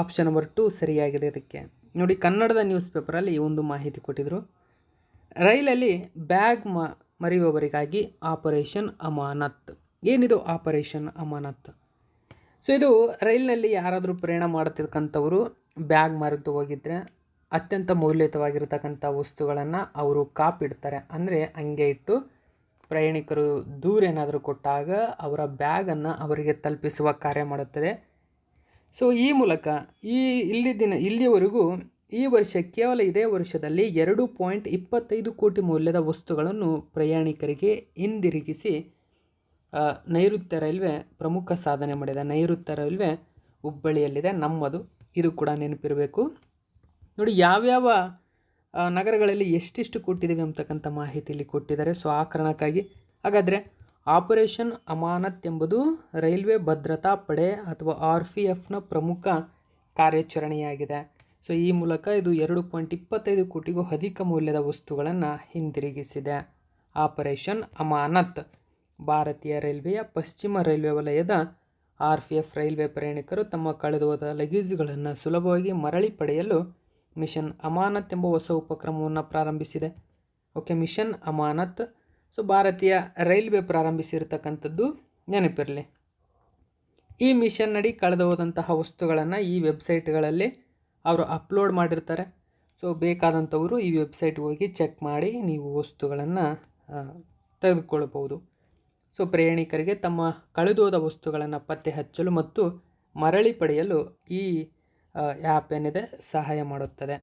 ಆಪ್ಷನ್ ನಂಬರ್ 2 ಸರಿಯಾಗಿದೆ ಇದಕ್ಕೆ. ನೋಡಿ, ಕನ್ನಡದ ನ್ಯೂಸ್ ಪೇಪರಲ್ಲಿ ಈ ಒಂದು ಮಾಹಿತಿ ಕೊಟ್ಟಿದ್ದರು. ರೈಲಲ್ಲಿ ಬ್ಯಾಗ್ ಮರೆಯುವವರಿಗಾಗಿ ಆಪರೇಷನ್ ಅಮಾನತ್. ಏನಿದು ಆಪರೇಷನ್ ಅಮಾನತ್? ಸೊ ಇದು ರೈಲಿನಲ್ಲಿ ಯಾರಾದರೂ ಪ್ರಯಾಣ ಮಾಡ್ತಿರ್ತಕ್ಕಂಥವರು ಬ್ಯಾಗ್ ಮರೆತು ಹೋಗಿದ್ರೆ ಅತ್ಯಂತ ಮೌಲ್ಯಯುತವಾಗಿರ್ತಕ್ಕಂಥ ವಸ್ತುಗಳನ್ನು ಅವರು ಕಾಪಿಡ್ತಾರೆ. ಅಂದರೆ ಹಂಗೆ ಇಟ್ಟು ಪ್ರಯಾಣಿಕರು ದೂರ ಏನಾದರೂ ಕೊಟ್ಟಾಗ ಅವರ ಬ್ಯಾಗನ್ನು ಅವರಿಗೆ ತಲುಪಿಸುವ ಕಾರ್ಯ ಮಾಡುತ್ತದೆ. ಸೊ ಈ ಮೂಲಕ ಇಲ್ಲಿಯವರೆಗೂ ಈ ವರ್ಷ ಕೇವಲ ಇದೇ ವರ್ಷದಲ್ಲಿ 2.25 ಕೋಟಿ ಮೌಲ್ಯದ ವಸ್ತುಗಳನ್ನು ಪ್ರಯಾಣಿಕರಿಗೆ ಹಿಂದಿರುಗಿಸಿ ನೈಋತ್ಯ ರೈಲ್ವೆ ಪ್ರಮುಖ ಸಾಧನೆ ಮಾಡಿದೆ. ನೈಋತ್ಯ ರೈಲ್ವೆ ಹುಬ್ಬಳ್ಳಿಯಲ್ಲಿದೆ, ನಮ್ಮದು. ಇದು ಕೂಡ ನೆನಪಿರಬೇಕು. ನೋಡಿ, ಯಾವ್ಯಾವ ನಗರಗಳಲ್ಲಿ ಎಷ್ಟೆಷ್ಟು ಕೊಟ್ಟಿದ್ದೀವಿ ಅಂತಕ್ಕಂಥ ಮಾಹಿತಿಯಲ್ಲಿ ಕೊಟ್ಟಿದ್ದಾರೆ. ಸೊ ಆ ಕಾರಣಕ್ಕಾಗಿ ಹಾಗಾದರೆ ಆಪರೇಷನ್ ಅಮಾನತ್ ಎಂಬುದು ರೈಲ್ವೆ ಭದ್ರತಾ ಪಡೆ ಅಥವಾ RPFನ ಪ್ರಮುಖ ಕಾರ್ಯಾಚರಣೆಯಾಗಿದೆ. ಸೊ ಈ ಮೂಲಕ ಇದು 2.25 ಕೋಟಿಗೂ ಅಧಿಕ ಮೌಲ್ಯದ ವಸ್ತುಗಳನ್ನು ಹಿಂದಿರುಗಿಸಿದೆ. ಆಪರೇಷನ್ ಅಮಾನತ್ ಭಾರತೀಯ ರೈಲ್ವೆಯ ಪಶ್ಚಿಮ ರೈಲ್ವೆ ವಲಯದ RPF ರೈಲ್ವೆ ಪ್ರಯಾಣಿಕರು ತಮ್ಮ ಕಳೆದುಹೋದ ಲಗೇಜುಗಳನ್ನು ಸುಲಭವಾಗಿ ಮರಳಿ ಪಡೆಯಲು ಮಿಷನ್ ಅಮಾನತ್ ಎಂಬ ಹೊಸ ಉಪಕ್ರಮವನ್ನು ಪ್ರಾರಂಭಿಸಿದೆ. Okay, mission Amanat. ಸೊ ಭಾರತೀಯ ರೈಲ್ವೆ ಪ್ರಾರಂಭಿಸಿರ್ತಕ್ಕಂಥದ್ದು ನೆನಪಿರಲಿ. ಈ ಮಿಷನ್ ಅಡಿ ಕಳೆದು ಹೋದಂತಹ ವಸ್ತುಗಳನ್ನು ಈ ವೆಬ್ಸೈಟ್ಗಳಲ್ಲಿ ಅವರು ಅಪ್ಲೋಡ್ ಮಾಡಿರ್ತಾರೆ. ಸೊ ಬೇಕಾದಂಥವರು ಈ ವೆಬ್ಸೈಟ್ಗೆ ಹೋಗಿ ಚೆಕ್ ಮಾಡಿ ನೀವು ವಸ್ತುಗಳನ್ನು ತೆಗೆದುಕೊಳ್ಳಬಹುದು. ಸೊ ಪ್ರಯಾಣಿಕರಿಗೆ ತಮ್ಮ ಕಳೆದೋದ ವಸ್ತುಗಳನ್ನು ಪತ್ತೆ ಹಚ್ಚಲು ಮತ್ತು ಮರಳಿ ಪಡೆಯಲು ಈ ಆ್ಯಪ್ ಏನಿದೆ ಸಹಾಯ ಮಾಡುತ್ತದೆ.